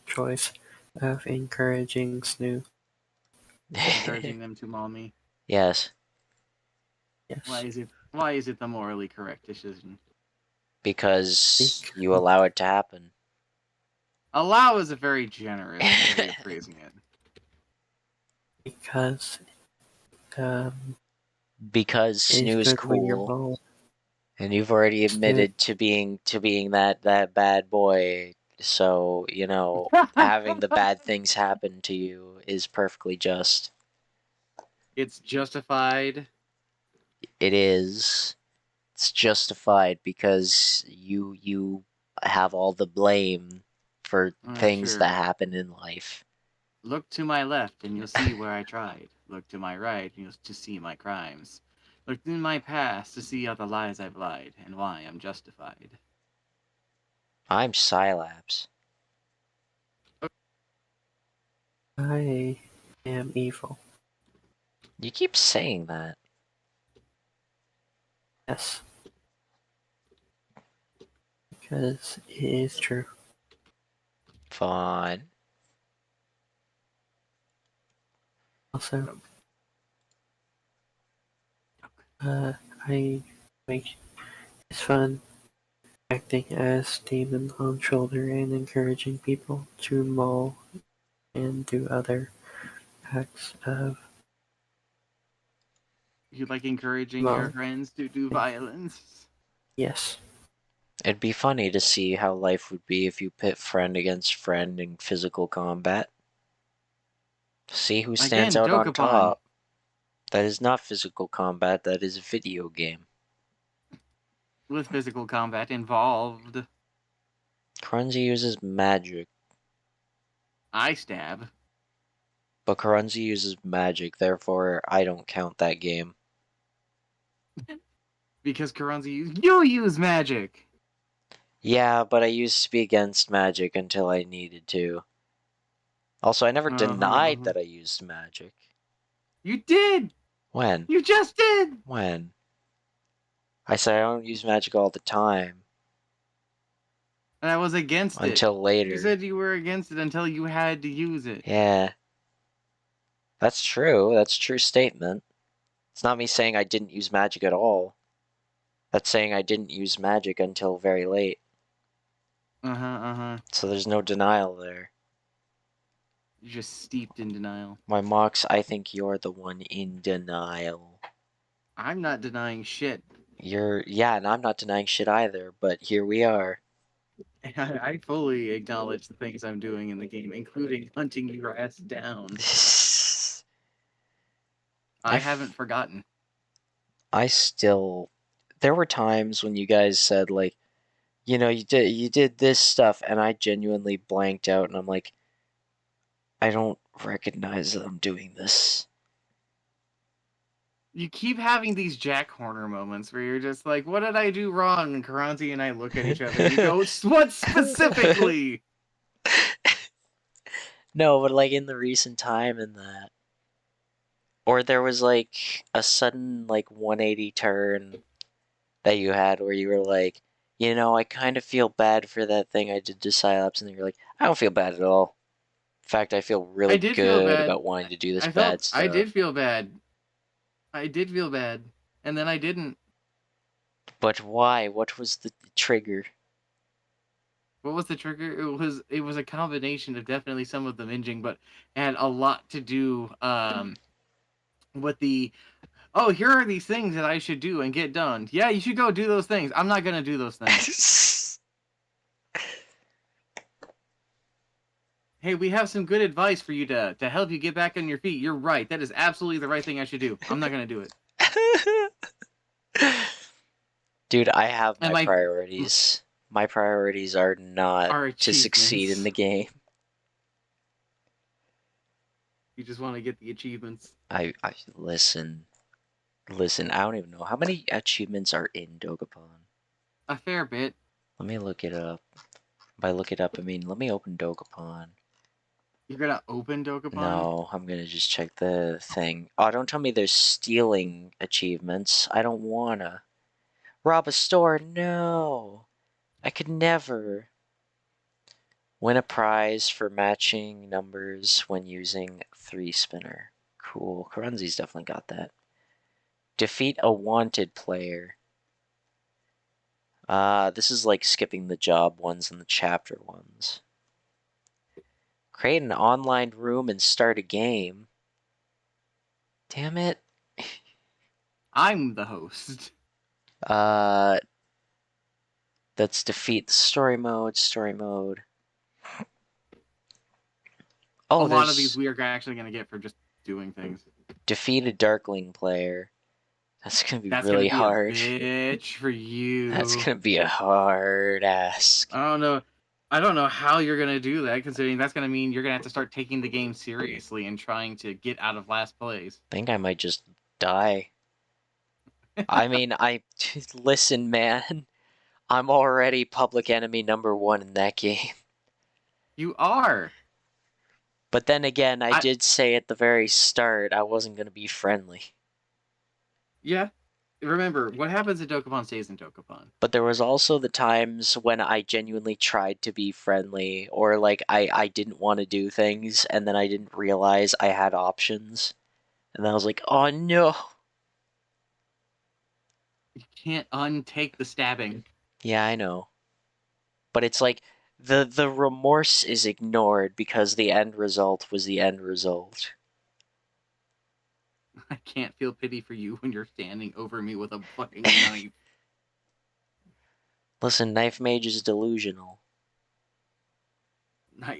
choice of encouraging Snoo. Encouraging them to maul me. Yes. Yes. Why is it the morally correct decision? Because you allow it to happen. Allow is a very generous way of phrasing it. Because Snoo's good when you're cool. bold. And you've already admitted to being that bad boy. So, you know, having the bad things happen to you is perfectly just. It's justified. It is. It's justified because you have all the blame for things Sure. that happen in life. Look to my left and you'll see where I tried. Look to my right and you'll just see my crimes. Look in my past to see all the lies I've lied and why I'm justified. I'm Cylapse. I am evil. You keep saying that. Yes. Because it is true. Fine. Also, it's fun acting as demon on shoulder and encouraging people to maul and do other acts of. You like encouraging your friends to do violence? Yes. It'd be funny to see how life would be if you pit friend against friend in physical combat. See who stands out on top. That is not physical combat, that is a video game. With physical combat involved. Karunzi uses magic. I stab. But Karunzi uses magic, therefore I don't count that game. Because Karanzi, you use magic! Yeah, but I used to be against magic until I needed to. Also, I never denied that I used magic. You did! When? You just did! When? I said I don't use magic all the time. And I was against it. Until later. You said you were against it until you had to use it. Yeah. That's true. That's a true statement. It's not me saying I didn't use magic at all. That's saying I didn't use magic until very late. So there's no denial there. You're just steeped in denial. My Mox, I think you're the one in denial. I'm not denying shit. Yeah, and I'm not denying shit either, but here we are. I fully acknowledge the things I'm doing in the game, including hunting your ass down. I haven't forgotten. There were times when you guys said, like, you know, you did this stuff, and I genuinely blanked out, and I'm like, I don't recognize that I'm doing this. You keep having these Jack Horner moments where you're just like, what did I do wrong? And Karanzi and I look at each other and we go, what specifically? No, but like in the recent time and that. Or there was like a sudden like 180 turn that you had where you were like, you know, I kind of feel bad for that thing I did to Cylapse, and then you're like, I don't feel bad at all. In fact, I feel really good about wanting to do this bad stuff. I did feel bad. I did feel bad. And then I didn't. But why? What was the trigger? What was the trigger? It was a combination of definitely some of the minging, but it had a lot to do with the, oh, here are these things that I should do and get done. Yeah, you should go do those things. I'm not going to do those things. Hey, we have some good advice for you to help you get back on your feet. You're right. That is absolutely the right thing I should do. I'm not going to do it. Dude, I have my priorities. My priorities are not to succeed in the game. You just want to get the achievements. I listen. I don't even know. How many achievements are in Dokapon? A fair bit. Let me look it up. By look it up, I mean let me open Dokapon. You're gonna open Dokapon? No, I'm gonna just check the thing. Oh, don't tell me there's stealing achievements. I don't wanna. Rob a store? No. I could never. Win a prize for matching numbers when using 3-spinner. Cool. Karanzi's definitely got that. Defeat a wanted player. This is like skipping the job ones and the chapter ones. Create an online room and start a game. Damn it. I'm the host. That's defeat the story mode. Oh, a lot of these we are actually going to get for just doing things. Defeat a Darkling player. That's going to be really hard. That's going to be a bitch for you. That's going to be a hard ask. I don't know how you're going to do that, considering that's going to mean you're going to have to start taking the game seriously and trying to get out of last place. I think I might just die. I mean, listen, man. I'm already public enemy #1 in that game. You are. But then again, I did say at the very start I wasn't going to be friendly. Yeah. Remember, what happens in Dokapon stays in Dokapon. But there was also the times when I genuinely tried to be friendly, or like I didn't want to do things, and then I didn't realize I had options. And then I was like, oh no. You can't untake the stabbing. Yeah, I know. But it's like, the remorse is ignored because the end result was the end result. I can't feel pity for you when you're standing over me with a fucking knife. Listen, Knife Mage is delusional.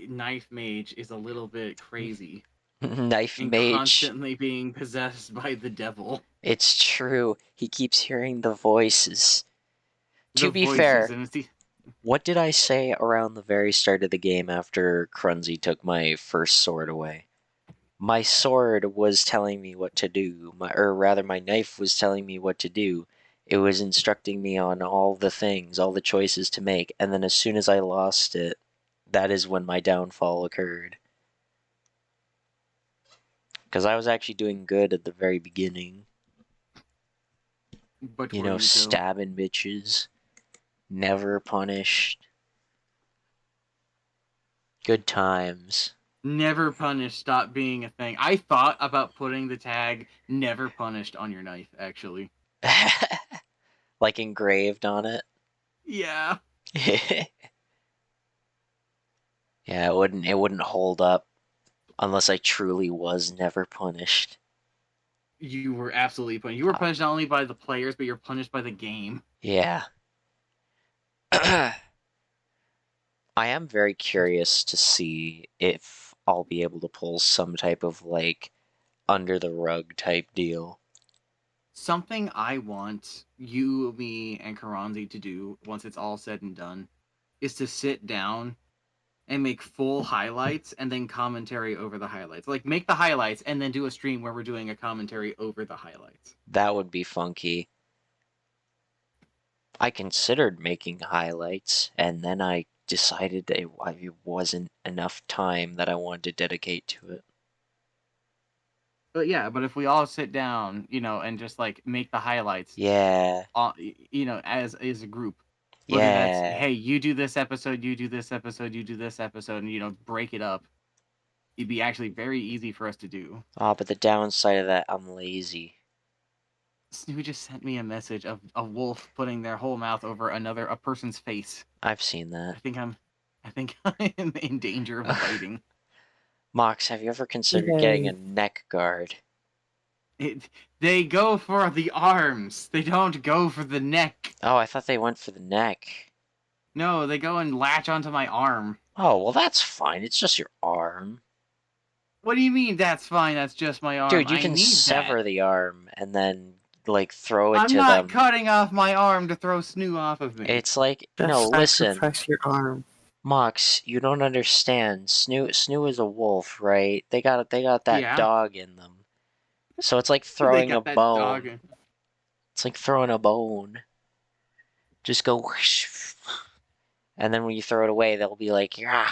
Knife Mage is a little bit crazy. Knife Mage. Constantly being possessed by the devil. It's true. He keeps hearing the voices. To be fair, what did I say around the very start of the game after Krunzy took my first sword away? my sword was telling me what to do, or rather my knife was telling me what to do. It was instructing me on all the things, all the choices to make, and then as soon as I lost it, that is when my downfall occurred. Because I was actually doing good at the very beginning. But You were know, you though? stabbing bitches. Never punished. Good times. Never punished stop being a thing. I thought about putting the tag "never punished" on your knife, actually. Like engraved on it. Yeah. Yeah, it wouldn't hold up unless I truly was never punished. You were absolutely punished. You were punished not only by the players, but you're punished by the game. Yeah. I am very curious to see if I'll be able to pull some type of, like, under the rug type deal. Something I want you, me, and Karanzi to do once it's all said and done is to sit down and make full highlights and then commentary over the highlights. Like, make the highlights and then do a stream where we're doing a commentary over the highlights. That would be funky. I considered making highlights, and then I decided it wasn't enough time that I wanted to dedicate to it. But yeah, but if we all sit down, and just like make the highlights, Yeah. As a group, whether that's, Yeah. hey, you do this episode, you do this episode, you do this episode, and break it up, it'd be actually very easy for us to do. Oh, but the downside of that, I'm lazy. Snoo just sent me a message of a wolf putting their whole mouth over a person's face. I've seen that. I think I am in danger of biting. Mox, have you ever considered getting a neck guard? They go for the arms. They don't go for the neck. Oh, I thought they went for the neck. No, they go and latch onto my arm. Oh, well, that's fine. It's just your arm. What do you mean that's fine? That's just my arm. Dude, you I can need sever that. the arm and then, like, throw it I'm to not them. cutting off my arm to throw Snoo off of me. It's like, Just no, listen. sacrifice your arm. Mox, you don't understand. Snoo is a wolf, right? They got that dog in them. So it's like throwing a bone. It's like throwing a bone. Just go whoosh. And then when you throw it away, they'll be like, yeah.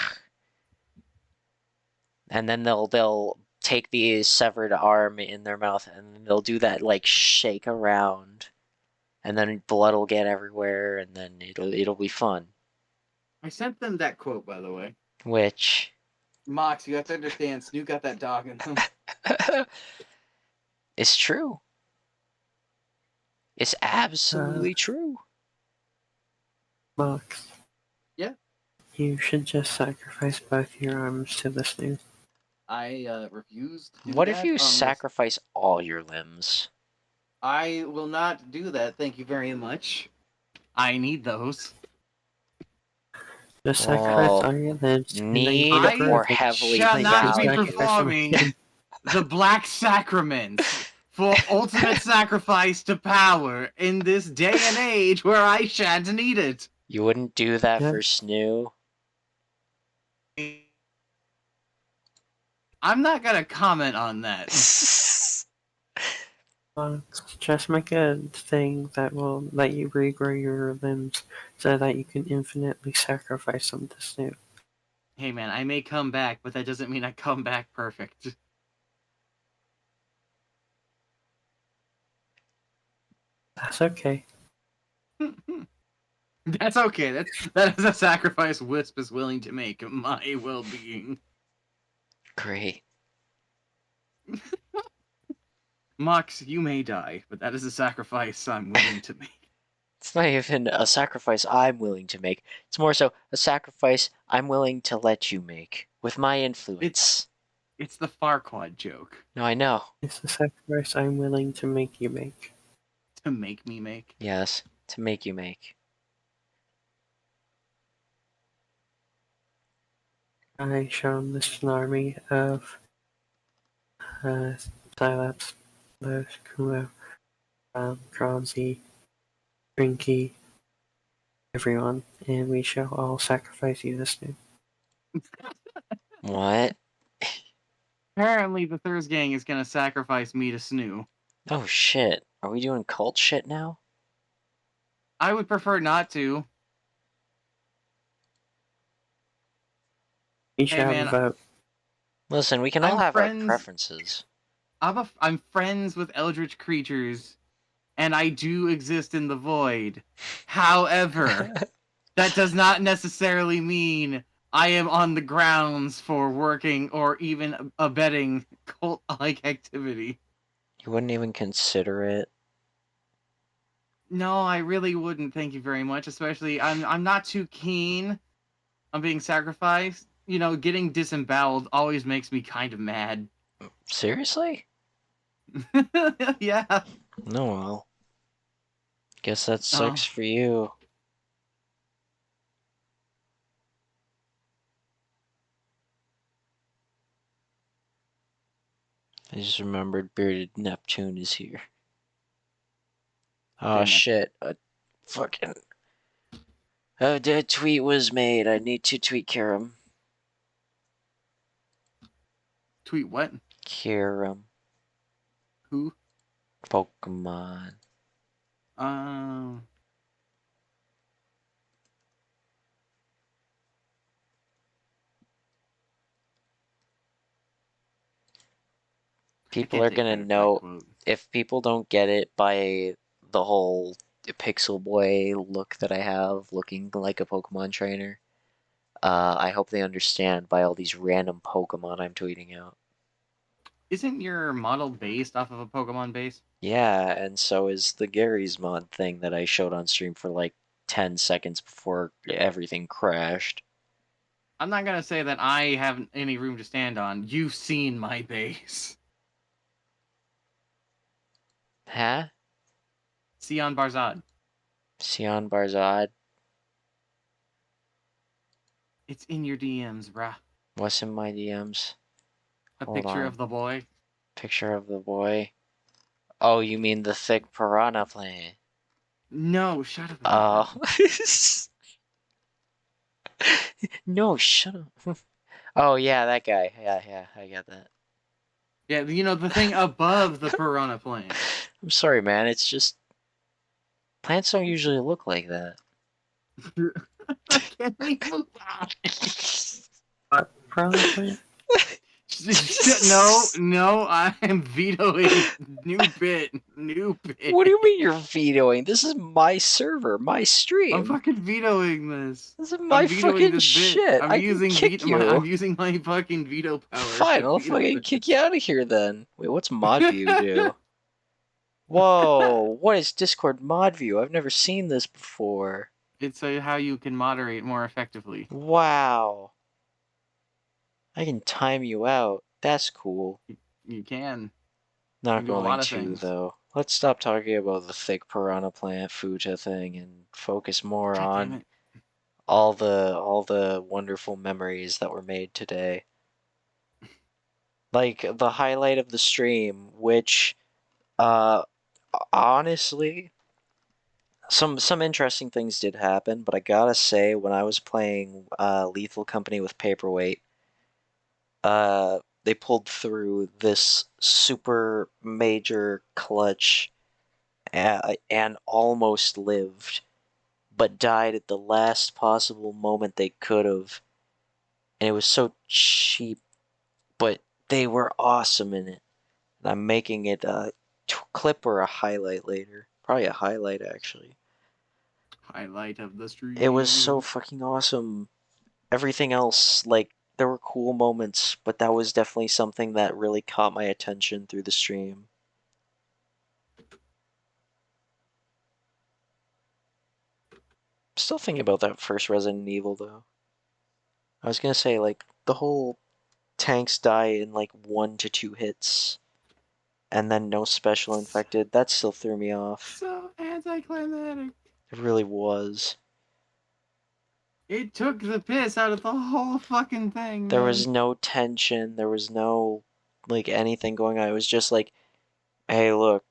And then they'll take the severed arm in their mouth and they'll do that like shake around. And then blood will get everywhere and then it'll be fun. I sent them that quote, by the way. Which? Mox, you have to understand, Snoo got that dog in them. It's true. It's absolutely true. Mox. Yeah? You should just sacrifice both your arms to the Snoo. I refuse to do What that. if you sacrifice all your limbs? I will not do that, thank you very much. I need those. Just sacrifice all your limbs. Need or heavily shall not be value. performing the Black Sacrament for ultimate sacrifice to power in this day and age where I shan't need it. You wouldn't do that for Snoo? I'm not gonna comment on that. Just make a thing that will let you regrow your limbs so that you can infinitely sacrifice them to Snoo. Hey man, I may come back, but that doesn't mean I come back perfect. That's okay. That's okay. That is a sacrifice Wisp is willing to make. My well-being. Great. Mox, you may die, but that is a sacrifice I'm willing to make. It's not even a sacrifice I'm willing to make. It's more so a sacrifice I'm willing to let you make with my influence. It's the Farquaad joke. No, I know. It's a sacrifice I'm willing to make you make. To make me make? Yes, to make you make. I shown this an army of Cylapse, Kumo, Kronzi, Drinky, everyone, and we shall all sacrifice you this day. What? Apparently, the Thurs gang is gonna sacrifice me to Snoo. Oh shit. Are we doing cult shit now? I would prefer not to. You should Hey, have a man, vote. Listen, we can all have our preferences. I'm friends with eldritch creatures, and I do exist in the void. However, that does not necessarily mean I am on the grounds for working or even abetting cult-like activity. You wouldn't even consider it? No, I really wouldn't. Thank you very much. Especially, I'm not too keen on being sacrificed. You know, getting disemboweled always makes me kind of mad. Seriously? Yeah. No, well. Guess that Oh. sucks for you. I just remembered Bearded Neptune is here. Oh shit. Fucking... the tweet was made. I need to tweet Kiram. Tweet what? Kiram. Who? Pokemon. People are gonna know if people don't get it by the whole Pixel Boy look that I have, looking like a Pokemon trainer. I hope they understand by all these random Pokemon I'm tweeting out. Isn't your model based off of a Pokemon base? Yeah, and so is the Gary's mod thing that I showed on stream for like 10 seconds before everything crashed. I'm not gonna say that I have any room to stand on. You've seen my base. Huh? Sion Barzad. Sion Barzad? It's in your DMs, bruh. What's in my DMs? A picture of the boy. Picture of the boy? Oh, you mean the thick piranha plant? No, shut up about that. No, shut up. Oh, yeah, that guy. Yeah, I got that. Yeah, you know, the thing above the piranha plant. I'm sorry, man. It's just... plants don't usually look like that. Can we move on? What piranha plant? No, I am vetoing. New bit. What do you mean you're vetoing? This is my server, my stream. I'm fucking vetoing this. This is my fucking shit. I'm using I'm using my fucking veto power. Fine, I'll fucking kick you out of here then. Wait, what's mod view do? Whoa, what is Discord mod view? I've never seen this before. It's how you can moderate more effectively. Wow. I can time you out. That's cool. You can. Not going to, though. Let's stop talking about the thick piranha plant Futa thing and focus more on all the wonderful memories that were made today. Like the highlight of the stream, which honestly some interesting things did happen, but I gotta say, when I was playing Lethal Company with Paperweight, they pulled through this super major clutch and almost lived, but died at the last possible moment they could have. And it was so cheap, but they were awesome in it. And I'm making it a clip or a highlight later. Probably a highlight, actually. Highlight of the stream. It was so fucking awesome. Everything else, like, there were cool moments, but that was definitely something that really caught my attention through the stream. Still thinking about that first Resident Evil, though. I was gonna say, like, the whole tanks die in, like, 1 to 2 hits, and then no special infected, that still threw me off. So anticlimactic. It really was. It took the piss out of the whole fucking thing, There man. was no tension, there was no, like, anything going on. It was just like, hey, look,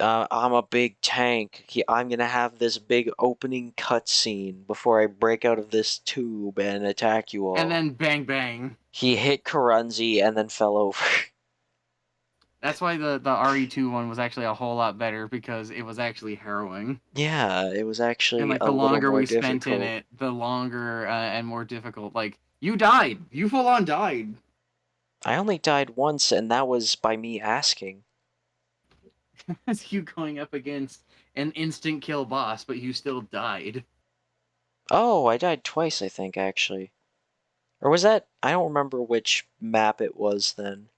I'm a big tank. I'm gonna have this big opening cutscene before I break out of this tube and attack you all. And then bang bang. He hit Karunzi and then fell over. That's why the RE2 one was actually a whole lot better, because it was actually harrowing. Yeah, it was actually And like a the little longer more we difficult. spent in it, the longer and more difficult. Like, you died. You full on died. I only died once, and that was by me asking. That's you going up against an instant kill boss, but you still died. Oh, I died twice, I think, actually. Or was that... I don't remember which map it was then.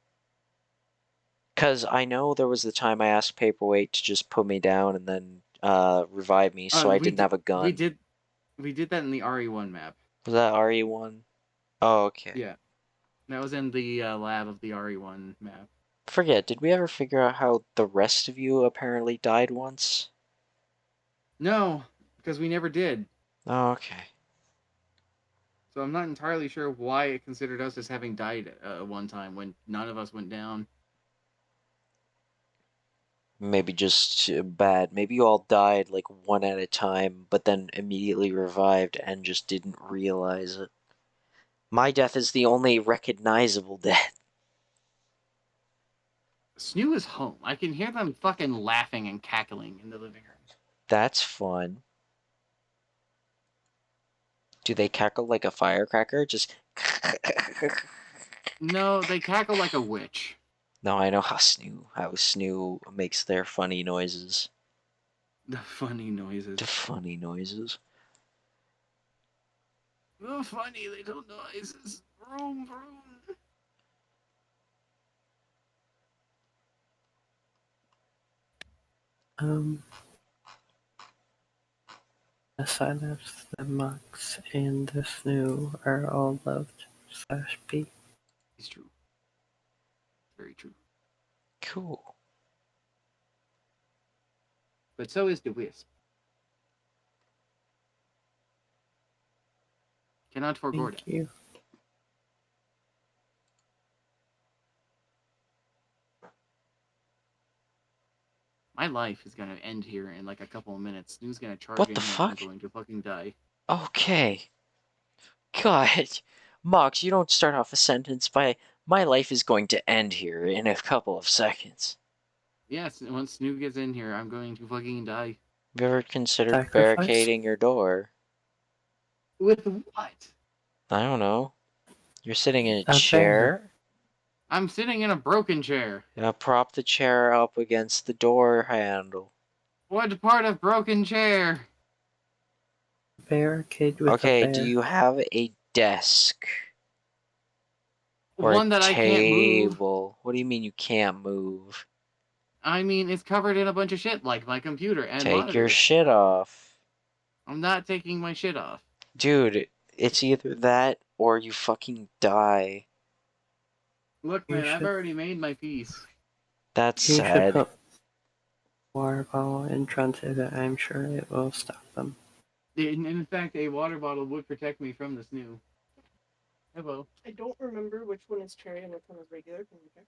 Because I know there was the time I asked Paperweight to just put me down and then revive me, so I didn't have a gun. We did that in the RE1 map. Was that RE1? Oh, okay. Yeah. That was in the lab of the RE1 map. Forget, did we ever figure out how the rest of you apparently died once? No, because we never did. Oh, okay. So I'm not entirely sure why it considered us as having died one time when none of us went down. Maybe just bad. Maybe you all died like one at a time, but then immediately revived and just didn't realize it. My death is the only recognizable death. Snoo is home. I can hear them fucking laughing and cackling in the living room. That's fun. Do they cackle like a firecracker? Just... No, they cackle like a witch. No, I know how Snoo makes their funny noises. The funny noises. The funny noises. The funny little noises. Vroom, vroom. The Cylapse, the Mux, and the Snoo are all loved / B. It's true. Very true. Cool. But so is the Wisp. Cannot forego that. Thank you. My life is gonna end here in like a couple of minutes. Snoo's gonna charge What in the here fuck? and I'm going to fucking die. Okay. God. Mox, you don't start off a sentence by, my life is going to end here in a couple of seconds. Yes, once Snoo gets in here, I'm going to fucking die. Have you ever considered Sacrifice? barricading your door? With what? I don't know. You're sitting in a A chair? I'm sitting in a broken chair. Prop the chair up against the door handle. What part of broken chair? Barricade with a Okay, bear. do you have a desk? Or One that I can't move. table? What do you mean you can't move? I mean, it's covered in a bunch of shit, like my computer and Take your monitors. shit off. I'm not taking my shit off. Dude, it's either that or you fucking die. Look, You man, I've should- already made my peace. That's You should sad. put water bottle in front of it. I'm sure it will stop them. In fact, a water bottle would protect me from the Snoo. Hello. I don't remember which one is cherry and which one is regular. Can you check?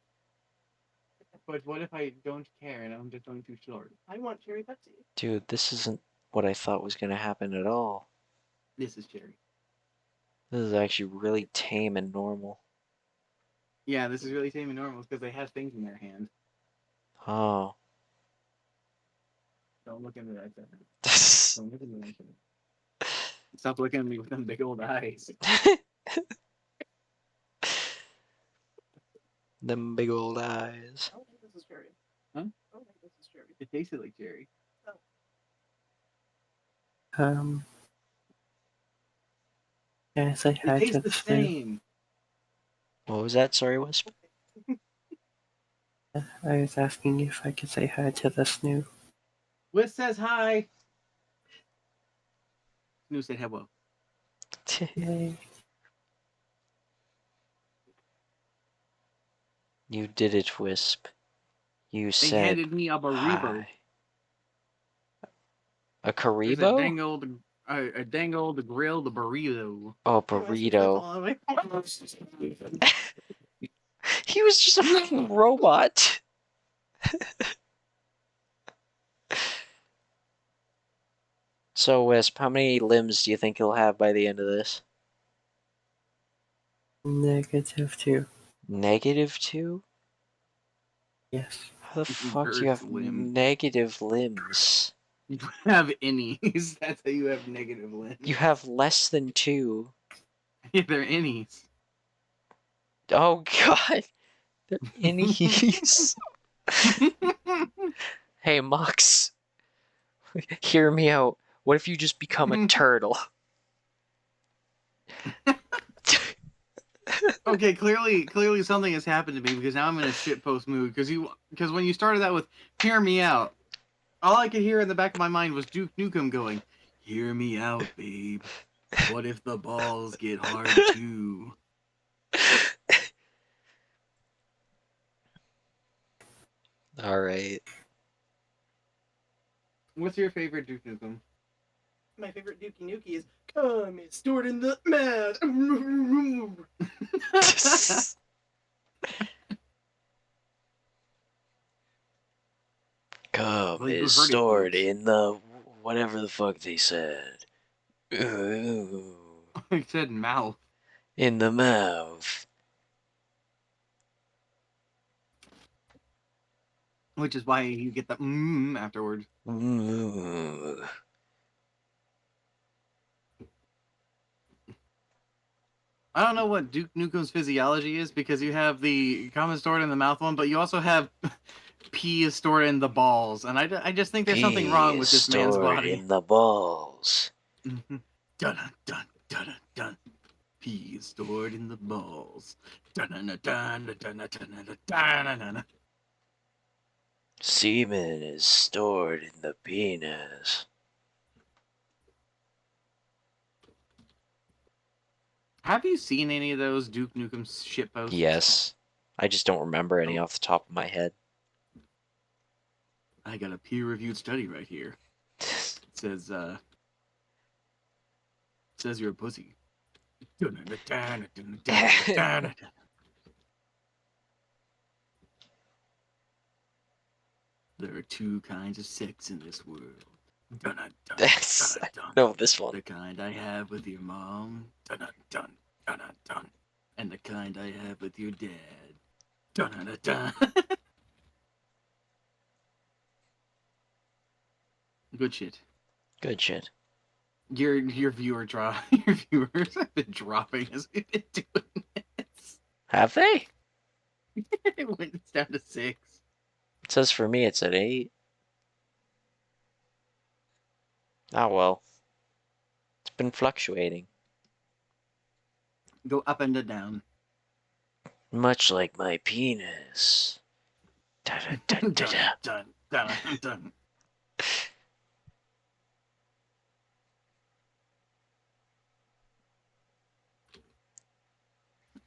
But what if I don't care and I'm just going too short? I want cherry Pepsi. Dude, this isn't what I thought was gonna happen at all. This is cherry. This is actually really tame and normal. Yeah, this is really tame and normal because they have things in their hand. Oh. Don't look into that. Don't look into that. Stop looking at me with them big old eyes. Them big old eyes. I don't think this is cherry. Huh? I don't think this is cherry. It tasted like cherry. Can I say It hi to tastes the the Snoo? same. What was that? Sorry, Wisp? I was asking if I could say hi to the Snoo. Wisp says hi. Snoo said hello. Yay. You did it, Wisp. You They said handed me a burrito. hi. A There's Karibo? a dang old grilled burrito. Oh, Anyways, that's burrito. all I- He was just a fucking robot. So, Wisp, how many limbs do you think you'll have by the end of this? -2. -2? Yes. How the fuck do you First have limb. negative limbs? You have innies. That's how you have negative limbs. You have less than 2. Yeah, they're innies. Oh god, they're innies. Hey, Mox, hear me out. What if you just become a turtle? Okay, clearly something has happened to me because now I'm in a shitpost mood. Because when you started that with "Hear me out," all I could hear in the back of my mind was Duke Nukem going, "Hear me out, babe. What if the balls get hard too?" All right. What's your favorite Duke Nukem? My favorite Dookie Nukie is "Come, it's stored in the mouth." Come Well, you is heard it, stored folks. in the whatever the fuck they said. I said mouth. In the mouth. Which is why you get the afterwards. I don't know what Duke Nukem's physiology is because you have the common stored in the mouth one, but you also have pee is stored in the balls, and I just think there's something wrong with this man's body. In the balls. Dun dun dun dun dun. Pee is stored in the balls. Dun dun dun dun dun dun dun dun dun. Semen is stored in the penis. Have you seen any of those Duke Nukem shitposts? Yes. I just don't remember any off the top of my head. I got a peer-reviewed study right here. It says you're a pussy. There are two kinds of sex in this world. No, this one. The kind I have with your mom. And the kind I have with your dad. Good shit. Good shit. Your viewers have been dropping as we've been doing this. Have they? It went down to 6. It says for me it's at 8. Oh well. It's been fluctuating. Go up and down. Much like my penis. Dun.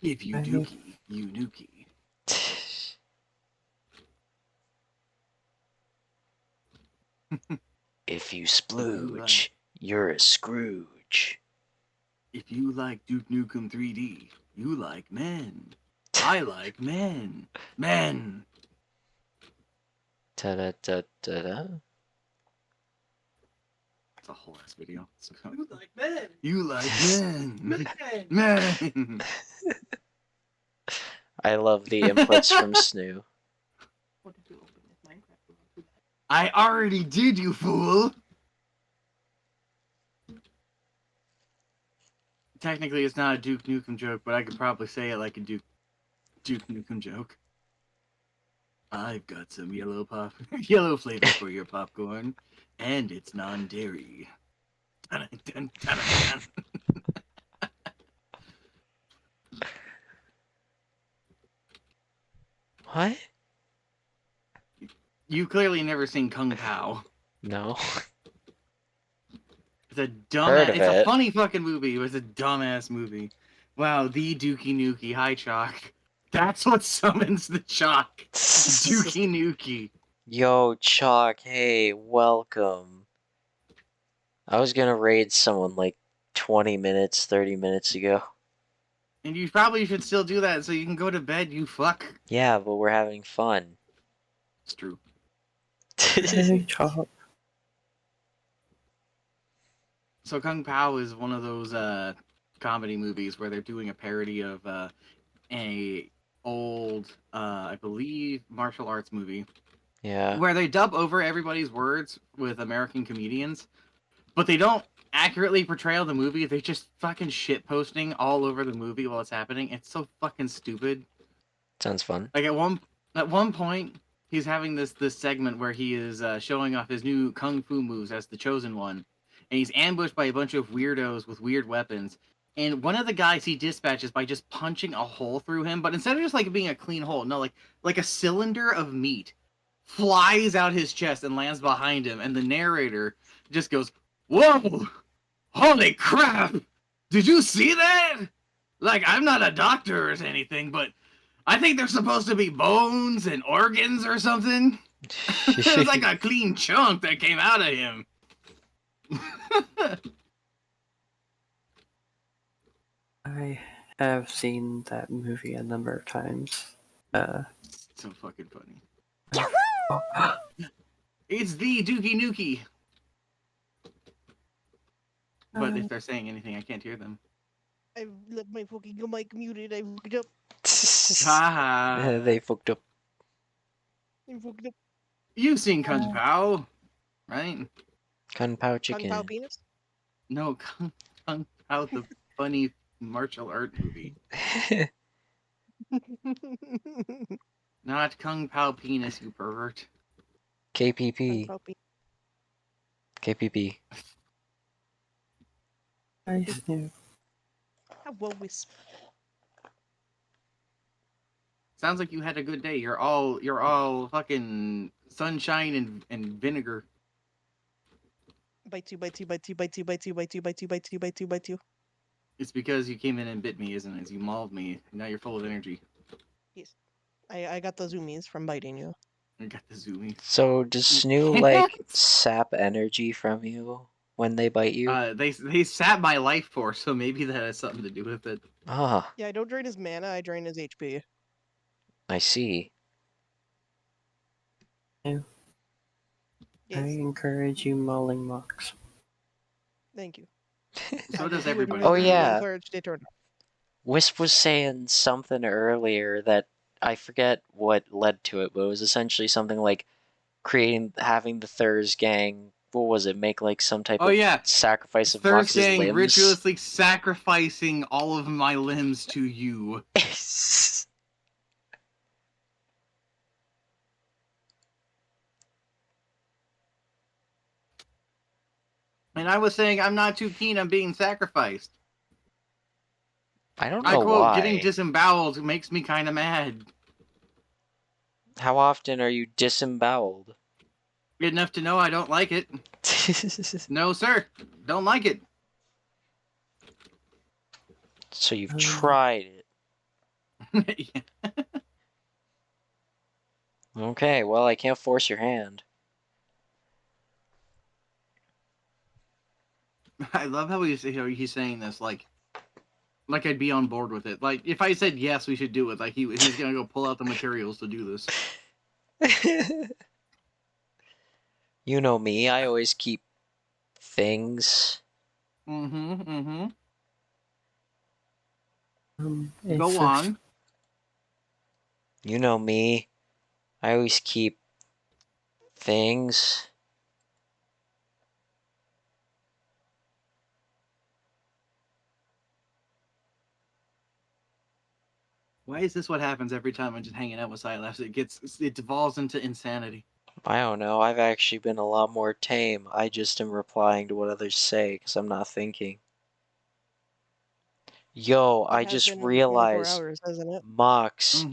If you dookie, you nookie. If you splooge, you're a Scrooge. If you like Duke Nukem 3D, you like men. I like men. Men. Ta-da-da-da-da. It's a whole ass video. You like men. You like men. Men. Men. I love the inputs from Snoo. What did you open this Minecraft? I already did, you fool. Technically, it's not a Duke Nukem joke, but I could probably say it like a Duke Nukem joke. I've got some yellow flavor for your popcorn, and it's non-dairy. Dun, dun, dun, dun. What? You clearly never seen Kung Pao. No. It's a dumbass. Heard of It's a it. funny fucking movie. It was a dumbass movie. Wow, the Dookie Nukie. Hi, Chalk. That's what summons the Chalk. Dookie Nukie. Yo, Chalk, hey, welcome. I was gonna raid someone like 20 minutes, 30 minutes ago. And you probably should still do that so you can go to bed, you fuck. Yeah, but we're having fun. It's true. Hey, Chop. So Kung Pao is one of those comedy movies where they're doing a parody of a old, I believe, martial arts movie. Yeah. Where they dub over everybody's words with American comedians, but they don't accurately portray the movie. They just fucking shit posting all over the movie while it's happening. It's so fucking stupid. Sounds fun. Like at one point, he's having this segment where he is showing off his new kung fu moves as the chosen one, and he's ambushed by a bunch of weirdos with weird weapons. And one of the guys he dispatches by just punching a hole through him, but instead of just like being a clean hole, no, like a cylinder of meat flies out his chest and lands behind him, and the narrator just goes, "Whoa! Holy crap! Did you see that? Like, I'm not a doctor or anything, but I think there's supposed to be bones and organs or something. It was like a clean chunk that came out of him." I have seen that movie a number of times. So fucking funny. It's the Dookie Nukie. But if they're saying anything, I can't hear them. I've left my fucking mic muted. I fucked up. Haha. They fucked up. I fucked up. You've seen Kung Pao, right? Kung Pao Kung chicken. Pao penis. No, Kung Pao, the funny martial art movie. Not Kung Pao penis, you pervert. Kung KPP. Pao penis. KPP. I knew. Well, Wisp. Sounds like you had a good day. You're all fucking sunshine and vinegar. Bite you, bite you, bite you, bite you, bite you, bite you, bite you, bite you, bite you, bite you. It's because you came in and bit me, isn't it? You mauled me. Now you're full of energy. Yes. I got the zoomies from biting you. I got the zoomies. So does Snoo like sap energy from you when they bite you? They sap my life force, so maybe that has something to do with it. Ah, Yeah, I don't drain his mana, I drain his HP. I see. I Yes, encourage you mauling mocks. thank you. So I does do everybody. Oh, encourage yeah. Eternal. Wisp was saying something earlier that I forget what led to it, but it was essentially something like having the Thurs gang. What was it? Make like some type of sacrifice of Mox's Thursday limbs. ritualously sacrificing all of my limbs to you. And I was saying I'm not too keen on being sacrificed. I don't I know quote, why. getting disemboweled makes me kind of mad. How often are you disemboweled? Good enough to know I don't like it. No, sir. Don't like it. So you've tried it. Yeah. Okay, well, I can't force your hand. I love how he's saying this like I'd be on board with it. Like if I said yes, we should do it. Like he's gonna go pull out the materials to do this. You know me. I always keep things. Mm-hmm. Mm-hmm. Go on. You know me. I always keep things. Why is this what happens every time I'm just hanging out with Cylapse? It devolves into insanity. I don't know. I've actually been a lot more tame. I just am replying to what others say because I'm not thinking. Yo, I just realized, hours, hasn't it? Mox,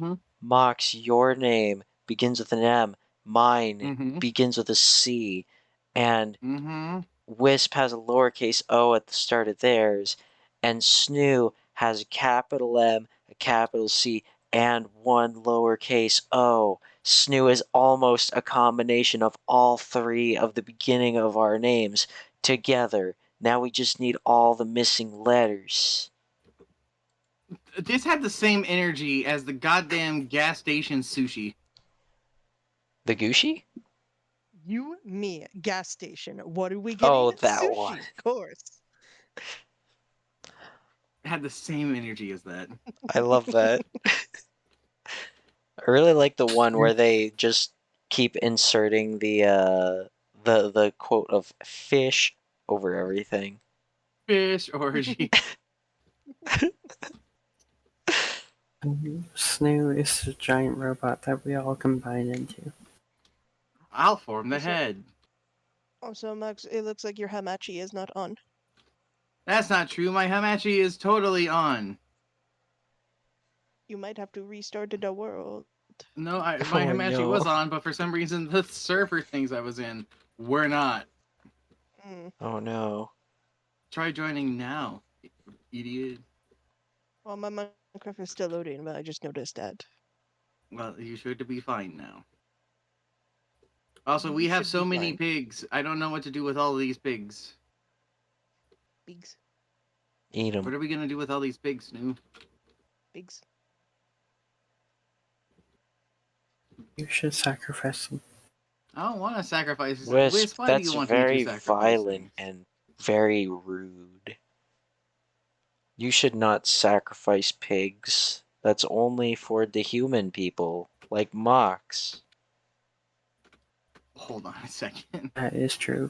Mox, your name begins with an M. Mine begins with a C. And Wisp has a lowercase o at the start of theirs. And Snoo has a capital M, a capital C, and one lowercase o. Snoo is almost a combination of all three of the beginning of our names together. Now we just need all the missing letters. This had the same energy as the goddamn gas station sushi. The Gucci? You, me, gas station. What are we getting? Oh, that Sushi, one. of course. It had the same energy as that. I love that. I really like the one where they just keep inserting the quote of fish over everything. Fish orgy. Snoo is a giant robot that we all combine into. I'll form the head. Also, Max, it looks like your Hamachi is not on. That's not true. My Hamachi is totally on. You might have to restart the world. No, my Oh, Hamachi no. was on, but for some reason the server things I was in were not. Oh no. Try joining now, idiot. Well, my Minecraft is still loading, but I just noticed that. Well, you should be fine now. Also, we You have should so be many fine. pigs. I don't know what to do with all these pigs. Pigs. Eat What them. are we gonna do with all these pigs, Snoo? Pigs. You should sacrifice them. I don't want to sacrifice. Wisp, why do that's you want me to very sacrifice violent things? and very rude. You should not sacrifice pigs. That's only for the human people, like Mox. Hold on a second. That is true.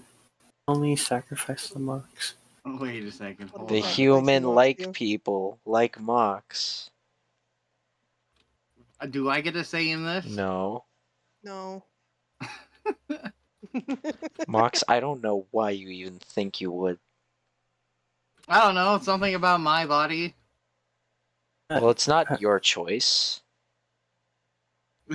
Only sacrifice the monks. Wait a second. What Hold do The we on. sacrifice human-like Mox to? people, like Mox. Do I get a say in this? No. No. Mox, I don't know why you even think you would. I don't know. Something about my body. Well, it's not your choice.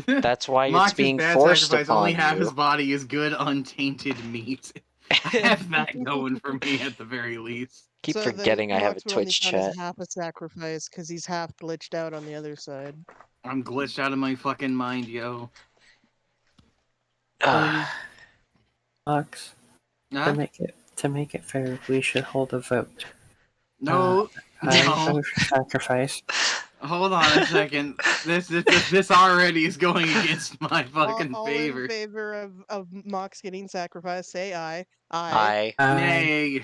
That's why it's Mox's being bad forced sacrifice. Only upon half his you. body is good, untainted meat. I have that going for me at the very least. Keep So forgetting then I have a Mox would only Twitch count chat. as half a sacrifice because he's half glitched out on the other side. I'm glitched out of my fucking mind, yo. Monks, Huh? to make it fair, we should hold a vote. No, I no. vote for sacrifice. Hold on a second. This already is going against my fucking all favor. in favor of Mox getting sacrificed, say aye. Aye. Nay.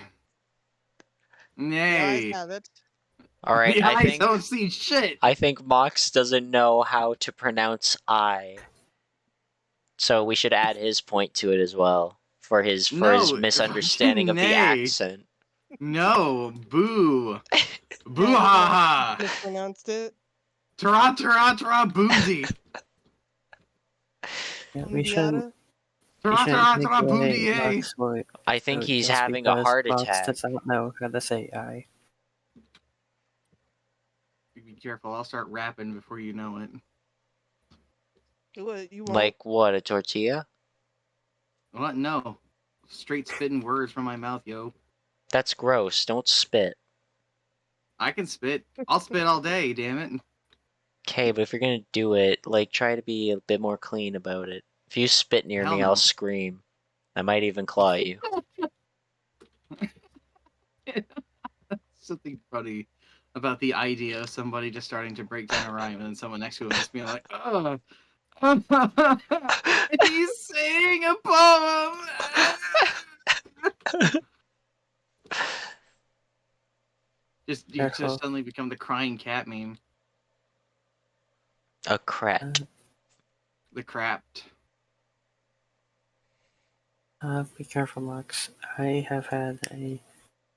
The ayes Nay. have it. Alright, The I eyes think don't see shit. Mox doesn't know how to pronounce I. So we should add his point to it as well. For his No, misunderstanding of the nay. accent. No, boo. Boo Yeah, ha Mox ha. mispronounced it. Tara tara tara boomsy. Yeah, we shouldn't Tara tara take tara away boomsy. Monk's vote I think he's just having a because heart Monk's attack. doesn't know how to say aye. Be careful, I'll start rapping before you know it. What, you won't? Like what, a tortilla? What? No. Straight spitting words from my mouth, yo. That's gross. Don't spit. I can spit. I'll spit all day, damn it. Okay, but if you're gonna do it, like, try to be a bit more clean about it. If you spit near Hell me, no. I'll scream. I might even claw at you. Something funny about the idea of somebody just starting to break down a rhyme and then someone next to him just being like, oh. He's saying a poem. You Careful. just suddenly become the crying cat meme. A crat. The crapped. Be careful, Mox. I have had a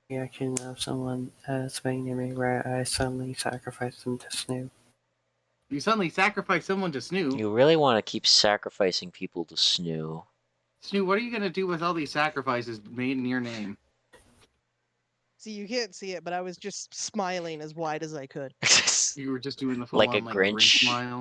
reaction of someone swaying near me where I suddenly sacrificed them to Snoo. You suddenly sacrifice someone to Snoo. You really want to keep sacrificing people to Snoo. Snoo, what are you going to do with all these sacrifices made in your name? See, you can't see it, but I was just smiling as wide as I could. You were just doing the full Like a on, like, Grinch Grinch. smile.